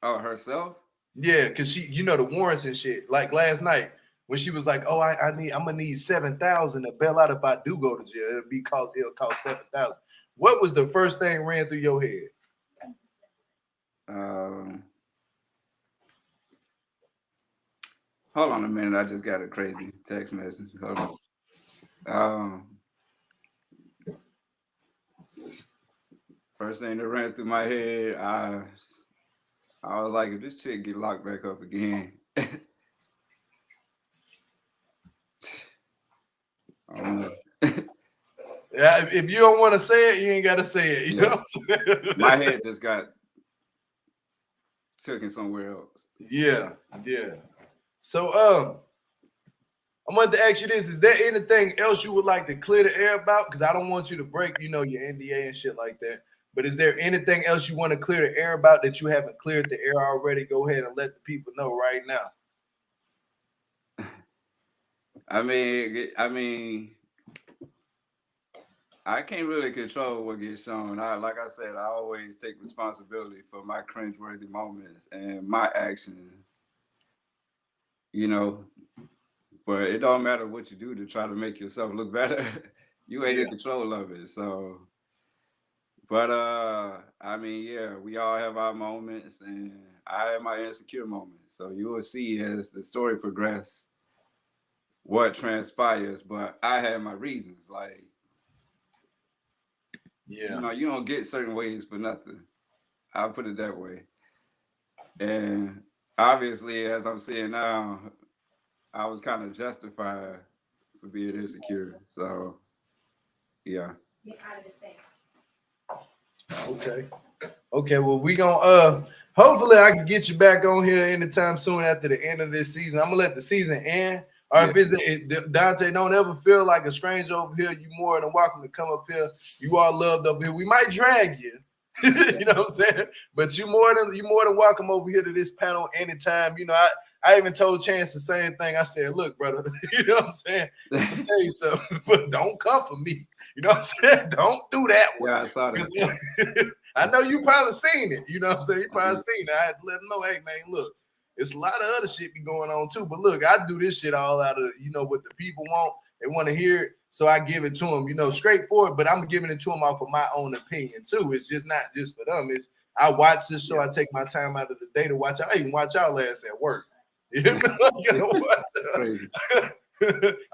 Oh, herself? Yeah, because she, the warrants and shit. Like last night when she was like, "Oh, I'm gonna need $7,000 to bail out if I do go to jail. It'll cost $7,000." What was the first thing ran through your head? Hold on a minute. I just got a crazy text message. Hold on. First thing that ran through my head, I was like, if this chick get locked back up again, I don't know. Yeah, if you don't want to say it, you ain't got to say it. You know what I'm saying? My head just got taken somewhere else. Yeah. So, I wanted to ask you this: is there anything else you would like to clear the air about? Because I don't want you to break, your NDA and shit like that. But is there anything else you want to clear the air about that you haven't cleared the air already? Go ahead and let the people know right now. I mean, I can't really control what gets shown. Like I said, I always take responsibility for my cringeworthy moments and my actions. But it don't matter what you do to try to make yourself look better. You ain't in control of it. So, but we all have our moments, and I have my insecure moments. So you will see as the story progresses what transpires. But I have my reasons. Like, you don't get certain ways for nothing. I'll put it that way. And obviously, as I'm seeing now, I was kind of justified for being insecure. So, yeah. Okay. Well, we gonna hopefully I can get you back on here anytime soon after the end of this season. I'm gonna let the season end. Or if Daonte, don't ever feel like a stranger over here. You more than welcome to come up here. You are loved up here. We might drag you. You know what I'm saying? But you more than welcome over here to this panel anytime. I even told Chance the same thing. I said, look, brother, you know what I'm saying? I'm gonna tell you something, but don't come for me. You know what I'm saying? Don't do that one. Yeah, I saw that. I know you probably seen it. You know what I'm saying? You probably seen it. I had to let them know, hey, man, look, it's a lot of other shit be going on too. But look, I do this shit all out of, what the people want. They want to hear it. So I give it to them, straightforward. But I'm giving it to them off of my own opinion too. It's just not just for them. It's I watch this show. I take my time out of the day to watch. I even watch y'all ass at work. You hear me?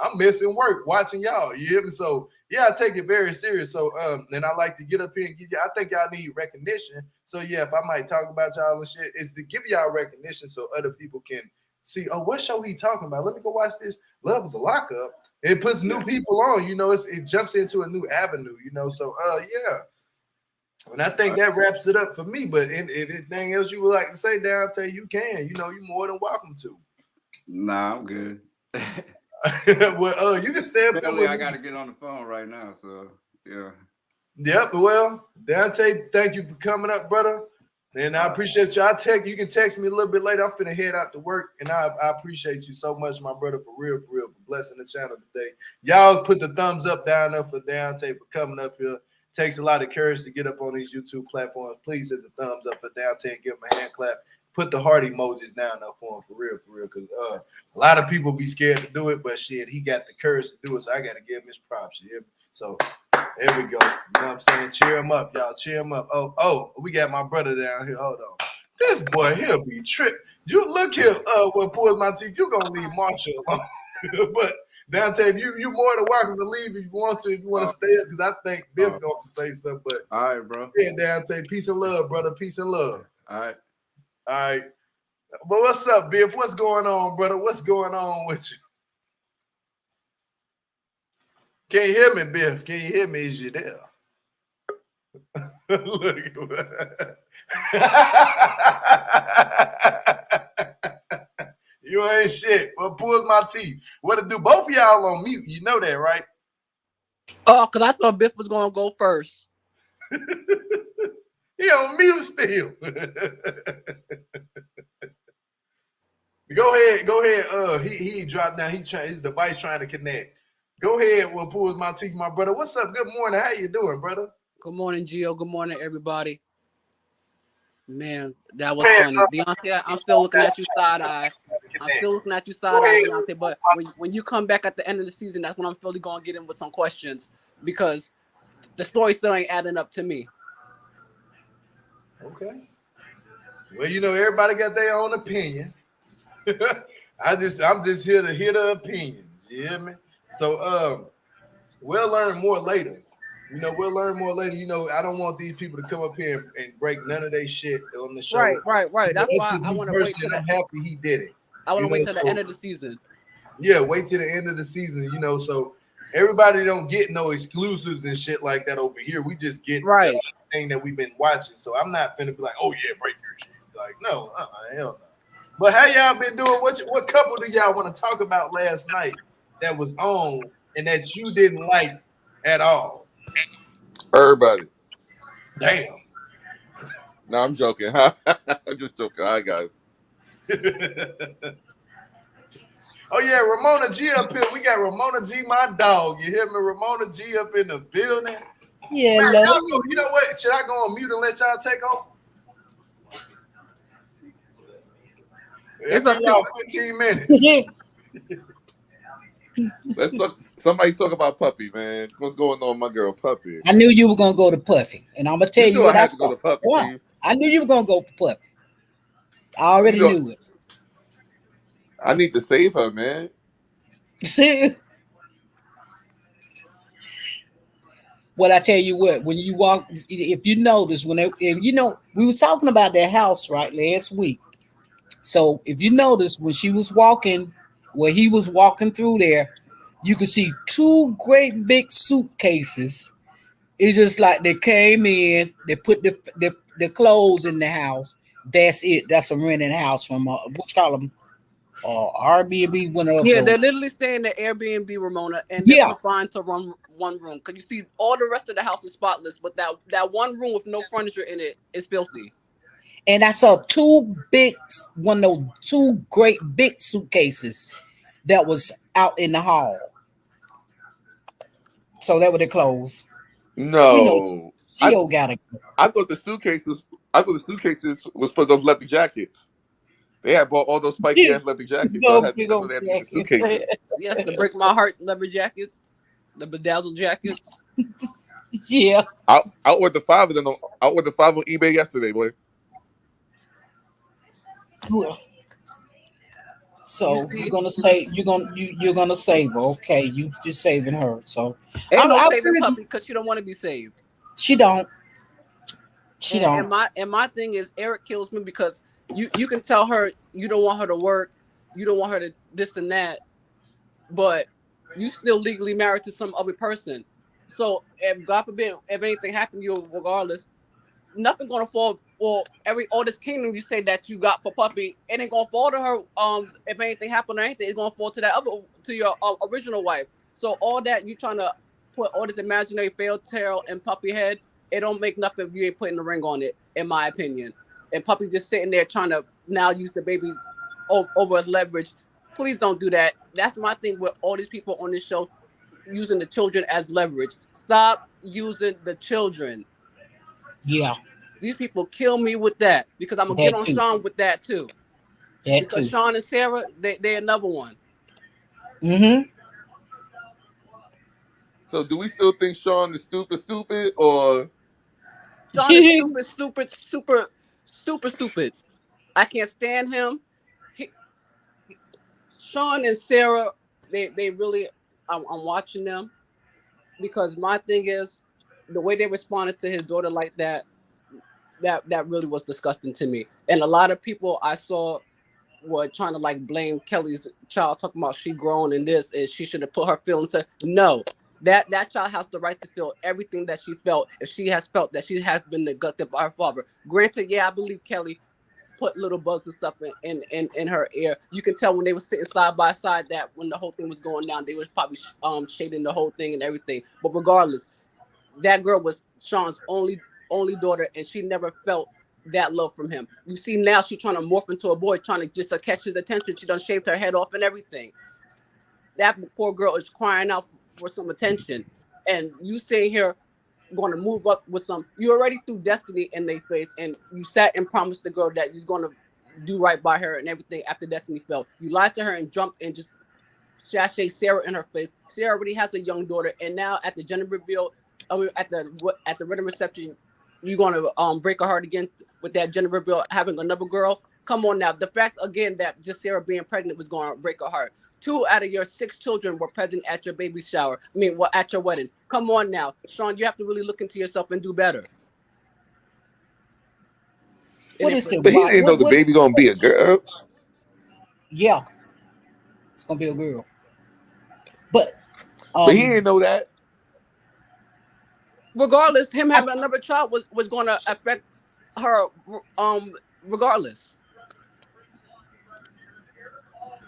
I'm missing work watching y'all. You hear me? So yeah, I take it very serious. So and I like to get up here and give you. I think y'all need recognition. So yeah, if I might talk about y'all and shit, is to give y'all recognition so other people can see. Oh, what show he talking about? Let me go watch this. Love the Lockup. It puts new people on. It jumps into a new avenue. So yeah. And I think that wraps it up for me. But anything else you would like to say, Daonte, you can. You're more than welcome to. Nah, I'm good. Well, you can stay up there. I got to get on the phone right now, so yeah. Yep. Well, Daonte, thank you for coming up, brother. And I appreciate you. You can text me a little bit later. I'm finna head out to work, and I appreciate you so much, my brother, for real, for blessing the channel today. Y'all put the thumbs up down there for Daonte for coming up here. Takes a lot of courage to get up on these YouTube platforms. Please hit the thumbs up for Daonte and give him a hand clap. Put the heart emojis down there for him, for real, because a lot of people be scared to do it, but shit, he got the courage to do it, so I got to give him his props. You hear me? So there we go. You know what I'm saying? Cheer him up, y'all. Cheer him up. Oh, we got my brother down here. Hold on. This boy, he'll be tripped. You look here, what pulls my teeth, you're going to leave Marshall alone. But Daonte, you more than welcome to leave if you want to stay up, because I think Bill going to say something. But all right, bro. Yeah, Daonte, peace and love, brother. Peace and love. All right. But what's up, Biff? What's going on, brother? What's going on with you? Can you hear me, Biff? Can you hear me? Is you there? Look you ain't shit. What pulls my teeth? What to do? Both of y'all on mute. You know that, right? Oh, because I thought Biff was going to go first. He on mute still. Go ahead. He dropped down. His device trying to connect. Go ahead. What pulls my teeth, my brother? What's up? Good morning. How you doing, brother? Good morning, Gio. Good morning, everybody. Man, that was funny. Deonte, I'm still looking at you side-eye. Deonte. But when you come back at the end of the season, that's when I'm fully going to get in with some questions, because the story still ain't adding up to me. Okay. Well, everybody got their own opinion. I'm just here to hear the opinions. You hear me? So we'll learn more later. I don't want these people to come up here and break none of their shit on the show. Right. That's why I want to wait till I'm happy he did it. I want to wait till the end of the season. Yeah, wait till the end of the season, so everybody don't get no exclusives and shit like that over here. We just get the thing that we've been watching. So I'm not finna be like, oh yeah, break your shit. Like, no, hell no. But how y'all been doing? What couple do y'all want to talk about last night that was on and that you didn't like at all? Everybody. Damn. No, I'm joking. I'm just joking. Hi, guys. Oh, yeah, Ramona G up here. We got Ramona G, my dog. You hear me? Ramona G up in the building. Yeah, man, you know what? Should I go on mute and let y'all take over? It's up to 15 minutes. Let's talk. Somebody talk about Puppy, man. What's going on, my girl Puppy? I knew you were gonna go to Puffy, and I'm gonna tell you what I saw. To Puppy, I knew you were gonna go for Puffy. I already knew it. I need to save her, man. Well, I tell you what, when you walk, if you notice, we was talking about that house right last week. So if you notice, when she was walking, where he was walking through there, you could see two great big suitcases. It's just like they came in, they put the clothes in the house. That's it. That's a rented house from what you call them, Airbnb. They're literally staying in the Airbnb, Ramona, and they're confined to one room. Because you see, all the rest of the house is spotless, but that one room with no furniture in it is filthy. And I saw two great big suitcases that was out in the hall. So that were the clothes. No. Gio gotta go. I thought the suitcases was for those leather jackets. They had bought all those spiky ass leather jackets, so I Go had to big know old they had to get the jacket. suitcases. Yes, the break my heart leather jackets, the bedazzled jackets. Yeah. I ordered 5 of them. I ordered 5 on eBay yesterday, boy. So You you're see, gonna say you're gonna save her. Okay, you just saving her. So ain't no I saving really, puppy because she don't want to be saved. she don't. She And don't. my thing is Eric kills me because you can tell her you don't want her to work, you don't want her to this and that, but you still legally married to some other person. So if God forbid if anything happened to you regardless, nothing gonna fall or all this kingdom you say that you got for puppy, it ain't gonna fall to her. If anything happened or anything, it's gonna fall to that other to your original wife. So all that you trying to put all this imaginary fairy tale in puppy head, it don't make nothing if you ain't putting the ring on it, in my opinion. And puppy just sitting there trying to now use the baby over as leverage. Please don't do that. That's my thing with all these people on this show using the children as leverage. Stop using the children. Yeah, These people kill me with that because I'm gonna get that on too. Shawn with that too. That Because too. Shawn and Sarah, they another one. Mm-hmm. So do we still think Shawn is stupid, or Shawn is stupid. I can't stand him. He, Shawn and Sarah, they really, I'm watching them because my thing is the way they responded to his daughter like that. That really was disgusting to me. And a lot of people I saw were trying to like blame Kelly's child, talking about she grown and this and she should have put her feelings in. No, that child has the right to feel everything that she felt if she has felt that she has been neglected by her father. Granted, yeah, I believe Kelly put little bugs and stuff in her ear. You can tell when they were sitting side by side that when the whole thing was going down, they was probably shading the whole thing and everything. But regardless, that girl was Shawn's only daughter, and she never felt that love from him. You see now she's trying to morph into a boy, trying to just catch his attention. She done shaved her head off and everything. That poor girl is crying out for some attention, and you sitting here going to move up with some. You already threw destiny in their face, and you sat and promised the girl that you're going to do right by her and everything after destiny fell. You lied to her and jumped and just sashay Sarah in her face. Sarah already has a young daughter, and now at the gender reveal, at the wedding reception, you're gonna break her heart again with that gender reveal having another girl. Come on now, the fact again that just Sarah being pregnant was gonna break her heart. 2 out of your 6 children were present at your baby shower. I mean, well, at your wedding. Come on now, Shawn, you have to really look into yourself and do better. What is it? but he didn't know the baby gonna be a girl. Yeah, it's gonna be a girl. But But he didn't know that. regardless, him having another child was going to affect her regardless.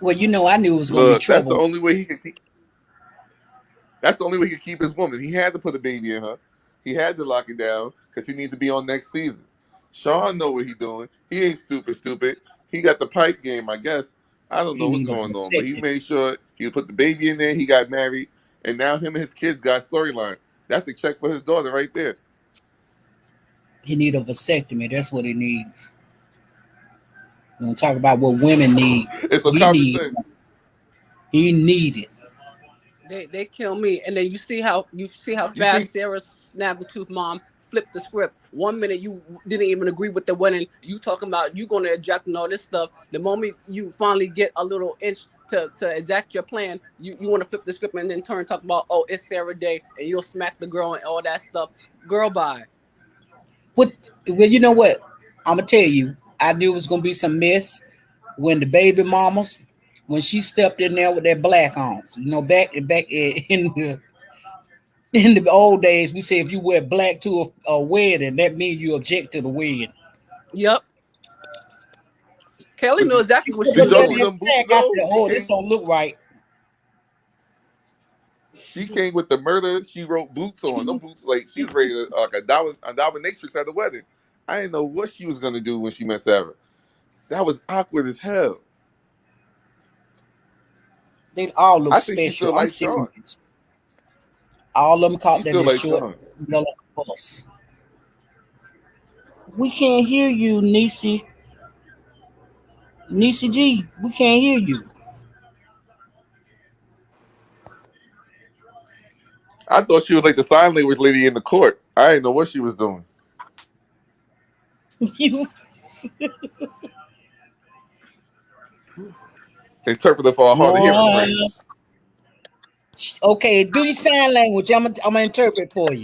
well, I knew it was gonna be Look, that's the trouble. only way he could keep. That's the only way he could keep his woman. He had to put a baby in her. He had to lock it down because he needs to be on next season. Shawn know what he doing. He ain't stupid. He got the pipe game, I guess. I don't know He what's need a going on, but he vasectomy. made sure he put the baby in there. He got married, and now him and his kids got storyline. That's a check for his daughter right there. He need a vasectomy. That's what he needs. We're gonna talk about what women need. It's a He common need. sense. He need it. They kill me, and then you see how You fast think Sarah Snaggletooth mom flipped the script. 1 minute you didn't even agree with the wedding. You talking about you going to eject and all this stuff. The moment you finally get a little inch to exact your plan, you want to flip the script and then turn and talk about, oh, it's Sarah Day, and you'll smack the girl and all that stuff. Girl, bye. Well, you know what? I'm gonna tell you. I knew it was gonna be some mess when the baby mamas, when she stepped in there with that black on. Back in the old days, we say if you wear black to a wedding, that means you object to the wedding. Yep. Kelly But knew She exactly what stepped she did was up y'all there see in doing. that them boots black. I though? said, "Oh, this don't look right." She came with the murder. She wrote boots on them boots like she was ready to like a dominatrix at the wedding. I didn't know what she was gonna do when she met Sarah. That was awkward as hell. They all look I think she still special. I'm likes Shawn. serious. All of them She caught that still little likes short, Shawn. like bus. We can't hear you, Nisi. Nisi G, we can't hear you. I thought she was like the sign language lady in the court. I didn't know what she was doing. You Interpreter for our hard of hearing one. friends. Okay, do the sign language. I'm gonna interpret for you.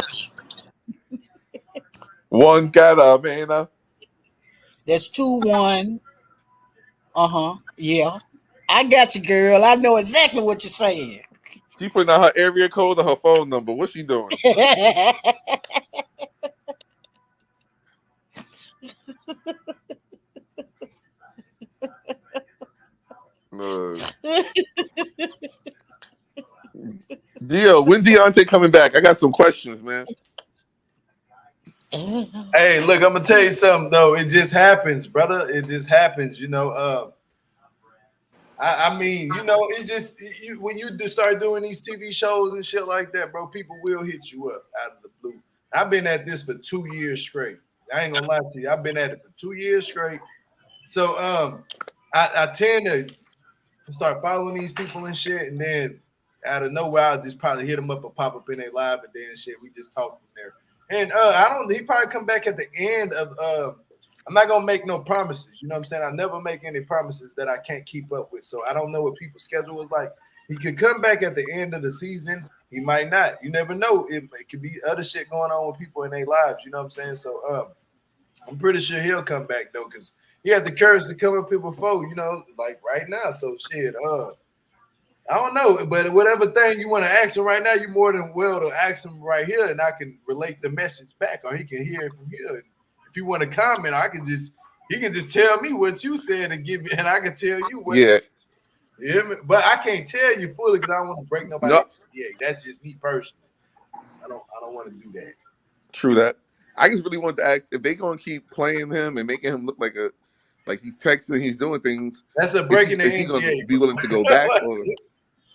One caramena. That's 2-1. Yeah. I got you, girl. I know exactly what you're saying. She putting out her area code and her phone number. What's she doing? Dio, when Deonte coming back? I got some questions, man. Hey, look, I'm gonna tell you something though. It just happens, brother. It just happens. You know. I mean, you know, it's just when you start doing these TV shows and shit like that, bro. People will hit you up out of the blue. I've been at this for 2 years straight. I ain't gonna lie to you. I've been at it for 2 years straight. So I tend to start following these people and shit, and then out of nowhere, I'll just probably hit them up or pop up in their live, and then shit, we just talk from there. And he probably come back at the end of I'm not gonna make no promises, you know what I'm saying? I never make any promises that I can't keep up with. So I don't know what people's schedule is like. He could come back at the end of the season, he might not. You never know. It could be other shit going on with people in their lives, you know what I'm saying? So I'm pretty sure he'll come back though, because he had the courage to come up here before, you know, like right now. So shit, I don't know, but whatever thing you want to ask him right now, you're more than well to ask him right here, and I can relate the message back, or he can hear it from here. If you want to comment, he can just tell me what you said and give me, and I can tell you what. Yeah. You hear me? But I can't tell you fully because I don't want to break nobody. No. Yeah, that's just me personally. I don't want to do that. True that. I just really want to ask if they gonna keep playing him and making him look like he's texting, he's doing things. That's a breaking the is he NDA. Gonna be willing to go back or?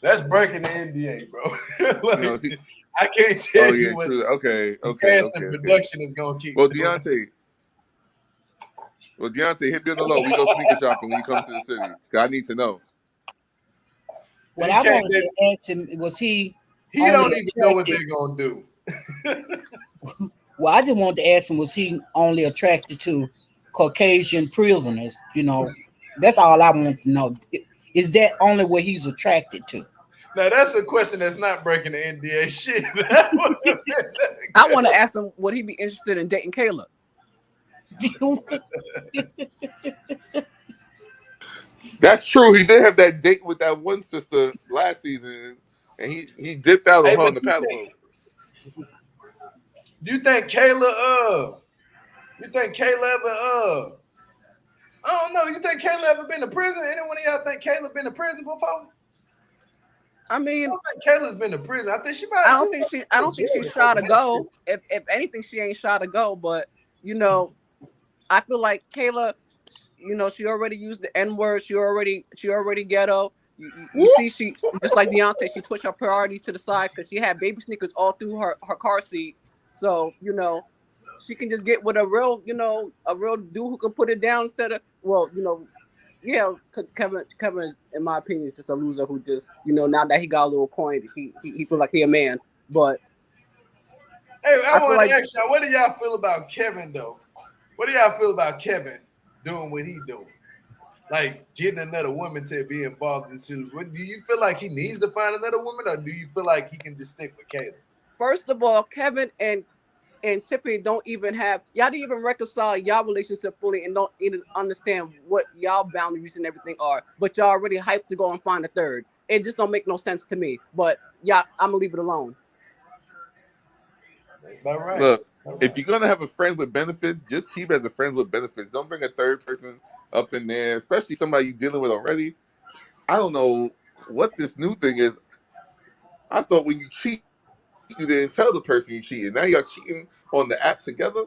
That's breaking the NDA, bro. You know, I can't tell you what. True. Okay. Production is gonna keep. Well, Deonte, hit me on the low. We go sneaker shopping when you come to the city. I need to know. What I wanted to ask him was he don't even know what they're gonna do. Well, I just wanted to ask him, was he only attracted to Caucasian prisoners? You know, that's all I want to know. Is that only what he's attracted to? Now that's a question that's not breaking the NDA shit. I want to ask him, would he be interested in dating Kayla? That's true. He did have that date with that one sister last season, and he dipped out on her on the paddleboat. Do you think Kayla? You think Kayla ever? I don't know. You think Kayla ever been to prison? Anyone of y'all think Kayla been to prison before? I mean, I don't think Kayla's been to prison. I think she might. I don't think she's shy to go. If anything, she ain't shy to go. But you know, I feel like Kayla, you know, she already used the N-word. She already ghetto. You see, she just like Daonte, she pushed her priorities to the side because she had baby sneakers all through her car seat. So, you know, she can just get with a real dude who can put it down instead of, well, you know, yeah, because Kevin, in my opinion, is just a loser who just, you know, now that he got a little coin, he feel like he a man. But hey, I want to ask y'all, what do y'all feel about Kevin though? What do y'all feel about Kevin doing what he doing? Like getting another woman to be involved in too. Do you feel like he needs to find another woman, or do you feel like he can just stick with Kayla? First of all, Kevin and Tiffany don't even have, y'all didn't even reconcile y'all relationship fully and don't even understand what y'all boundaries and everything are. But y'all already hyped to go and find a third. It just don't make no sense to me. But yeah, I'm gonna leave it alone. All right. Look, if you're gonna have a friend with benefits, just keep it as a friend with benefits. Don't bring a third person up in there, especially somebody you're dealing with already. I don't know what this new thing is. I thought when you cheat, you didn't tell the person you cheated. Now you're cheating on the app together.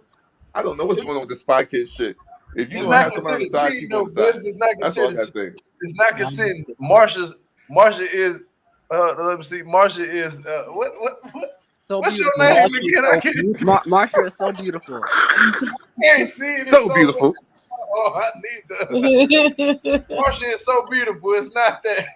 I don't know what's going on with the Spy Kids shit. If you're gonna have somebody on the side, keep on the side. That's all I gotta say. It's not considered. Marsha is. Let me see. Marsha is. What? so What's your beautiful. name Marsha again? I can't, Marsha is so beautiful. can't see it. It's So beautiful. Oh, I need the Marsha is so beautiful. It's not that.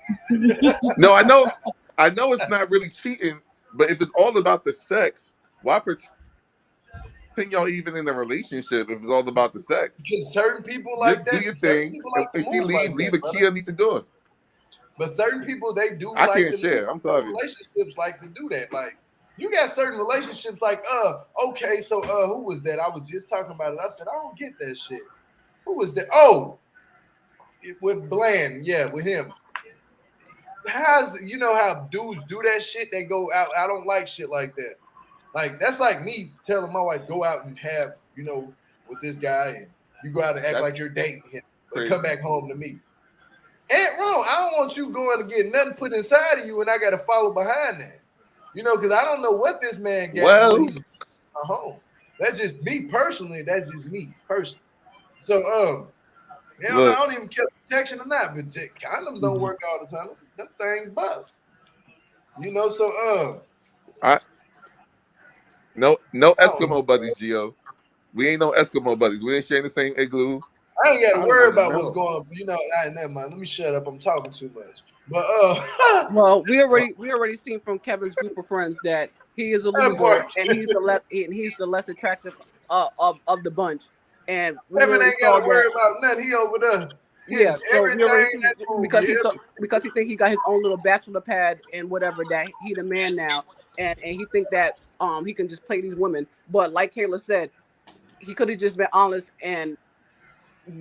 No, I know it's not really cheating, but if it's all about the sex, why pretend y'all even in a relationship if it's all about the sex? Because certain people like Just that. do your Certain thing. people And like if to she move leave, like leave that, a brother. key underneath the door. But certain people, they do I like can't to share. I'm sorry. relationships like to do that. Like you got certain relationships like, okay, so who was that? I was just talking about it. I said, I don't get that shit. Who was that? Oh, with Bland, yeah, with him. How's you know how dudes do that shit? They go out. I don't like shit like that. Like that's like me telling my wife, go out and have, with this guy, and you go out and act That's like you're dating him, but crazy. come back home to me. Ain't wrong. I don't want you going to get nothing put inside of you, and I got to follow behind that. Because I don't know what this man got Well, when he's home. That's just me personally. That's just me personally. So, I look, don't even care if protection or not, but condoms don't work all the time. Them things bust. So, no I don't know. Eskimo buddies, Gio. We ain't no Eskimo buddies. We ain't sharing the same igloo. I ain't got I to don't worry want to about what's know. going on. Never mind. Let me shut up. I'm talking too much. But Well, we already seen from Kevin's group of friends that he is a that boy, loser and he's the less attractive of the bunch. And we Kevin already ain't got saw to worry that. about nothing. He over there. Yeah, so we already Everything see that's moving. because he think he got his own little bachelor pad and whatever, that he the man now, and he think that he can just play these women. But like Kayla said, he could have just been honest and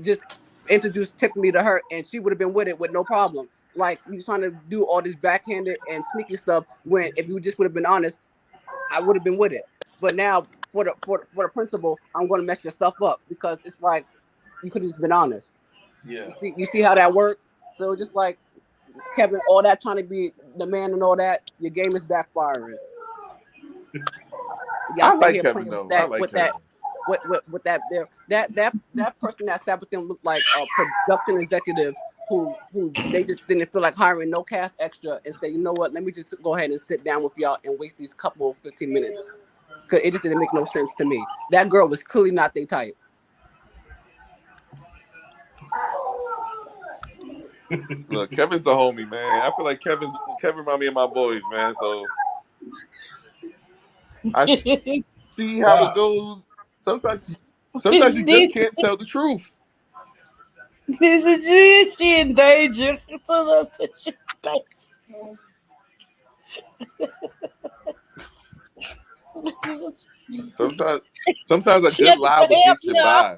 just introduced Tiffany to her, and she would have been with it with no problem. Like he's trying to do all this backhanded and sneaky stuff, when if you just would have been honest, I would have been with it. But now for the principle, I'm going to mess your stuff up, because it's like you could have just been honest. Yeah. You see how that worked? So just like Kevin, all that trying to be the man and all that, your game is backfiring. Y'all I sit like here Kevin playing though. I like Kevin. with that there that person that sat with them looked like a production executive who they just didn't feel like hiring no cast extra and say, you know what, let me just go ahead and sit down with y'all and waste these couple of 15 minutes, because it just didn't make no sense to me. That girl was clearly not their type. Look, Kevin's a homie, man. I feel like Kevin remind me of my boys, man. So I see how it goes. Sometimes you just can't tell the truth. This is she in danger. Sometimes a She good has to lie will help get you y'all. by.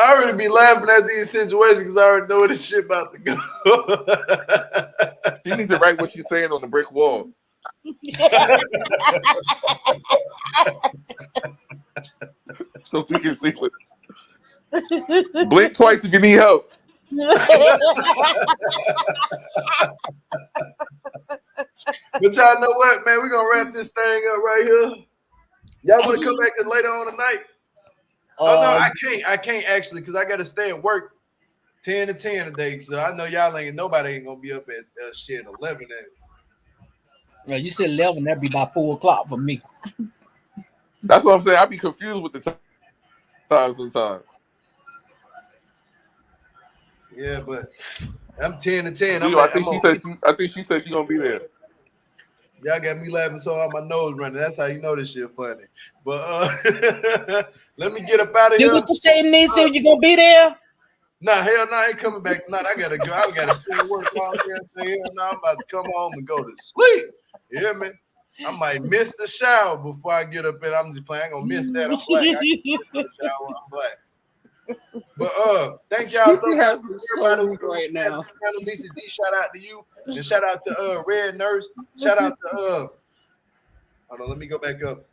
I already be laughing at these situations because I already know where this shit about to go. She needs to write what she's saying on the brick wall. So we can see what. Blink twice if you need help. But y'all know what, man? We're gonna wrap this thing up right here. Y'all want to come back to later on tonight? Oh no, I can't actually, because I gotta stay at work 10 to 10 today. So I know nobody ain't gonna be up at shit 11. Well, you said 11, that'd be about 4 o'clock for me. That's what I'm saying. I be confused with the time sometimes. Yeah, but I'm 10 to 10. I think she said she's gonna be there. Y'all got me laughing so hard my nose running. That's how you know this shit funny. But let me get up out of You here. what you say, Nisa? You gonna be there? Nah, hell no, I ain't coming back tonight. I gotta go. I gotta stay at work all day. Hell no, I'm about to come home and go to sleep. You hear me? I might miss the shower before I get up there. I'm just playing. I ain't gonna miss that. I'm black. I can miss the shower. I'm black. But thank y'all so much. So weak right now. Lisa D, shout out to you. And shout out to Red Nurse. Shout out to hold on, let me go back up.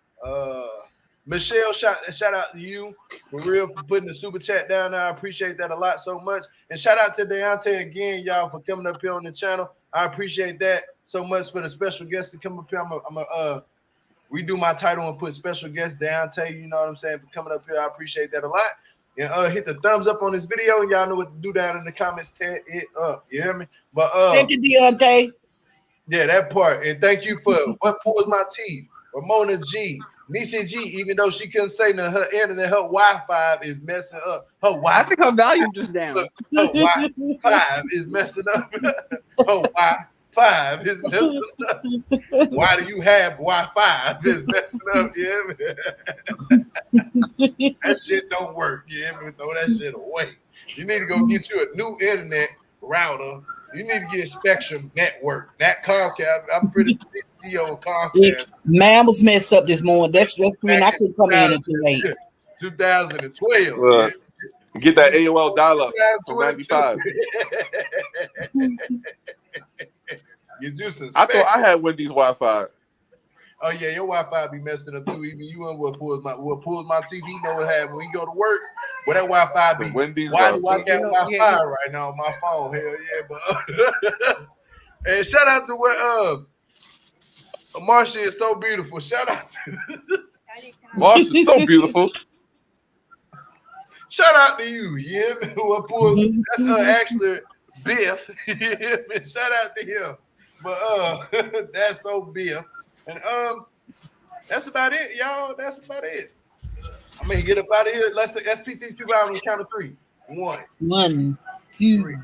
Michelle, shout out to you for real for putting the super chat down there. I appreciate that a lot so much. And shout out to Deonte again, y'all, for coming up here on the channel. I appreciate that so much for the special guest to come up here. I'm a redo my title and put special guest Deonte, you know what I'm saying, for coming up here. I appreciate that a lot. And hit the thumbs up on this video, and y'all know what to do down in the comments. Tear it up. You hear me? But Thank you, Deonte. yeah, that part. And thank you for what pulls my teeth. Ramona G, Nisa G, even though she couldn't say nothing, her internet, her Wi-Fi is messing up. Her I Wi-Fi, think her volume just down. her Wi-Fi is messing up. Her Wi-Fi is messing up. Why do you have Wi-Fi? Is messing up. Yeah, that shit don't work. Yeah, throw that shit away. You need to go get you a new internet router. You need to get Spectrum Network. That Comcast, I'm pretty sure Comcast. Man was messed up this morning. That's the reason I couldn't come in until late. 2012. Well, get that AOL dial-up from 95. Get you some I thought I had Wendy's Wi-Fi. Oh yeah, your Wi-Fi be messing up too. Even you and what pulls my TV know what happened when you go to work. Well, that Wi-Fi be. Wendy's Why do I Wi-Fi. got Wi-Fi right now on my phone? Hell yeah, but and shout out to what Marsha is so beautiful. Shout out to Marsha's so beautiful. shout out to you. Yeah, what pulls that's actually Biff. Shout out to him. But that's so Biff. And that's about it, y'all. That's about it. I mean, get up out of here. Let's piece these people out on the count of 3. 1, 2, 3.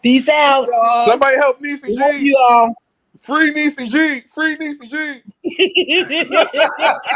Peace out. Somebody help Niecy Love G. you all. Free Niecy G. Free Niecy G.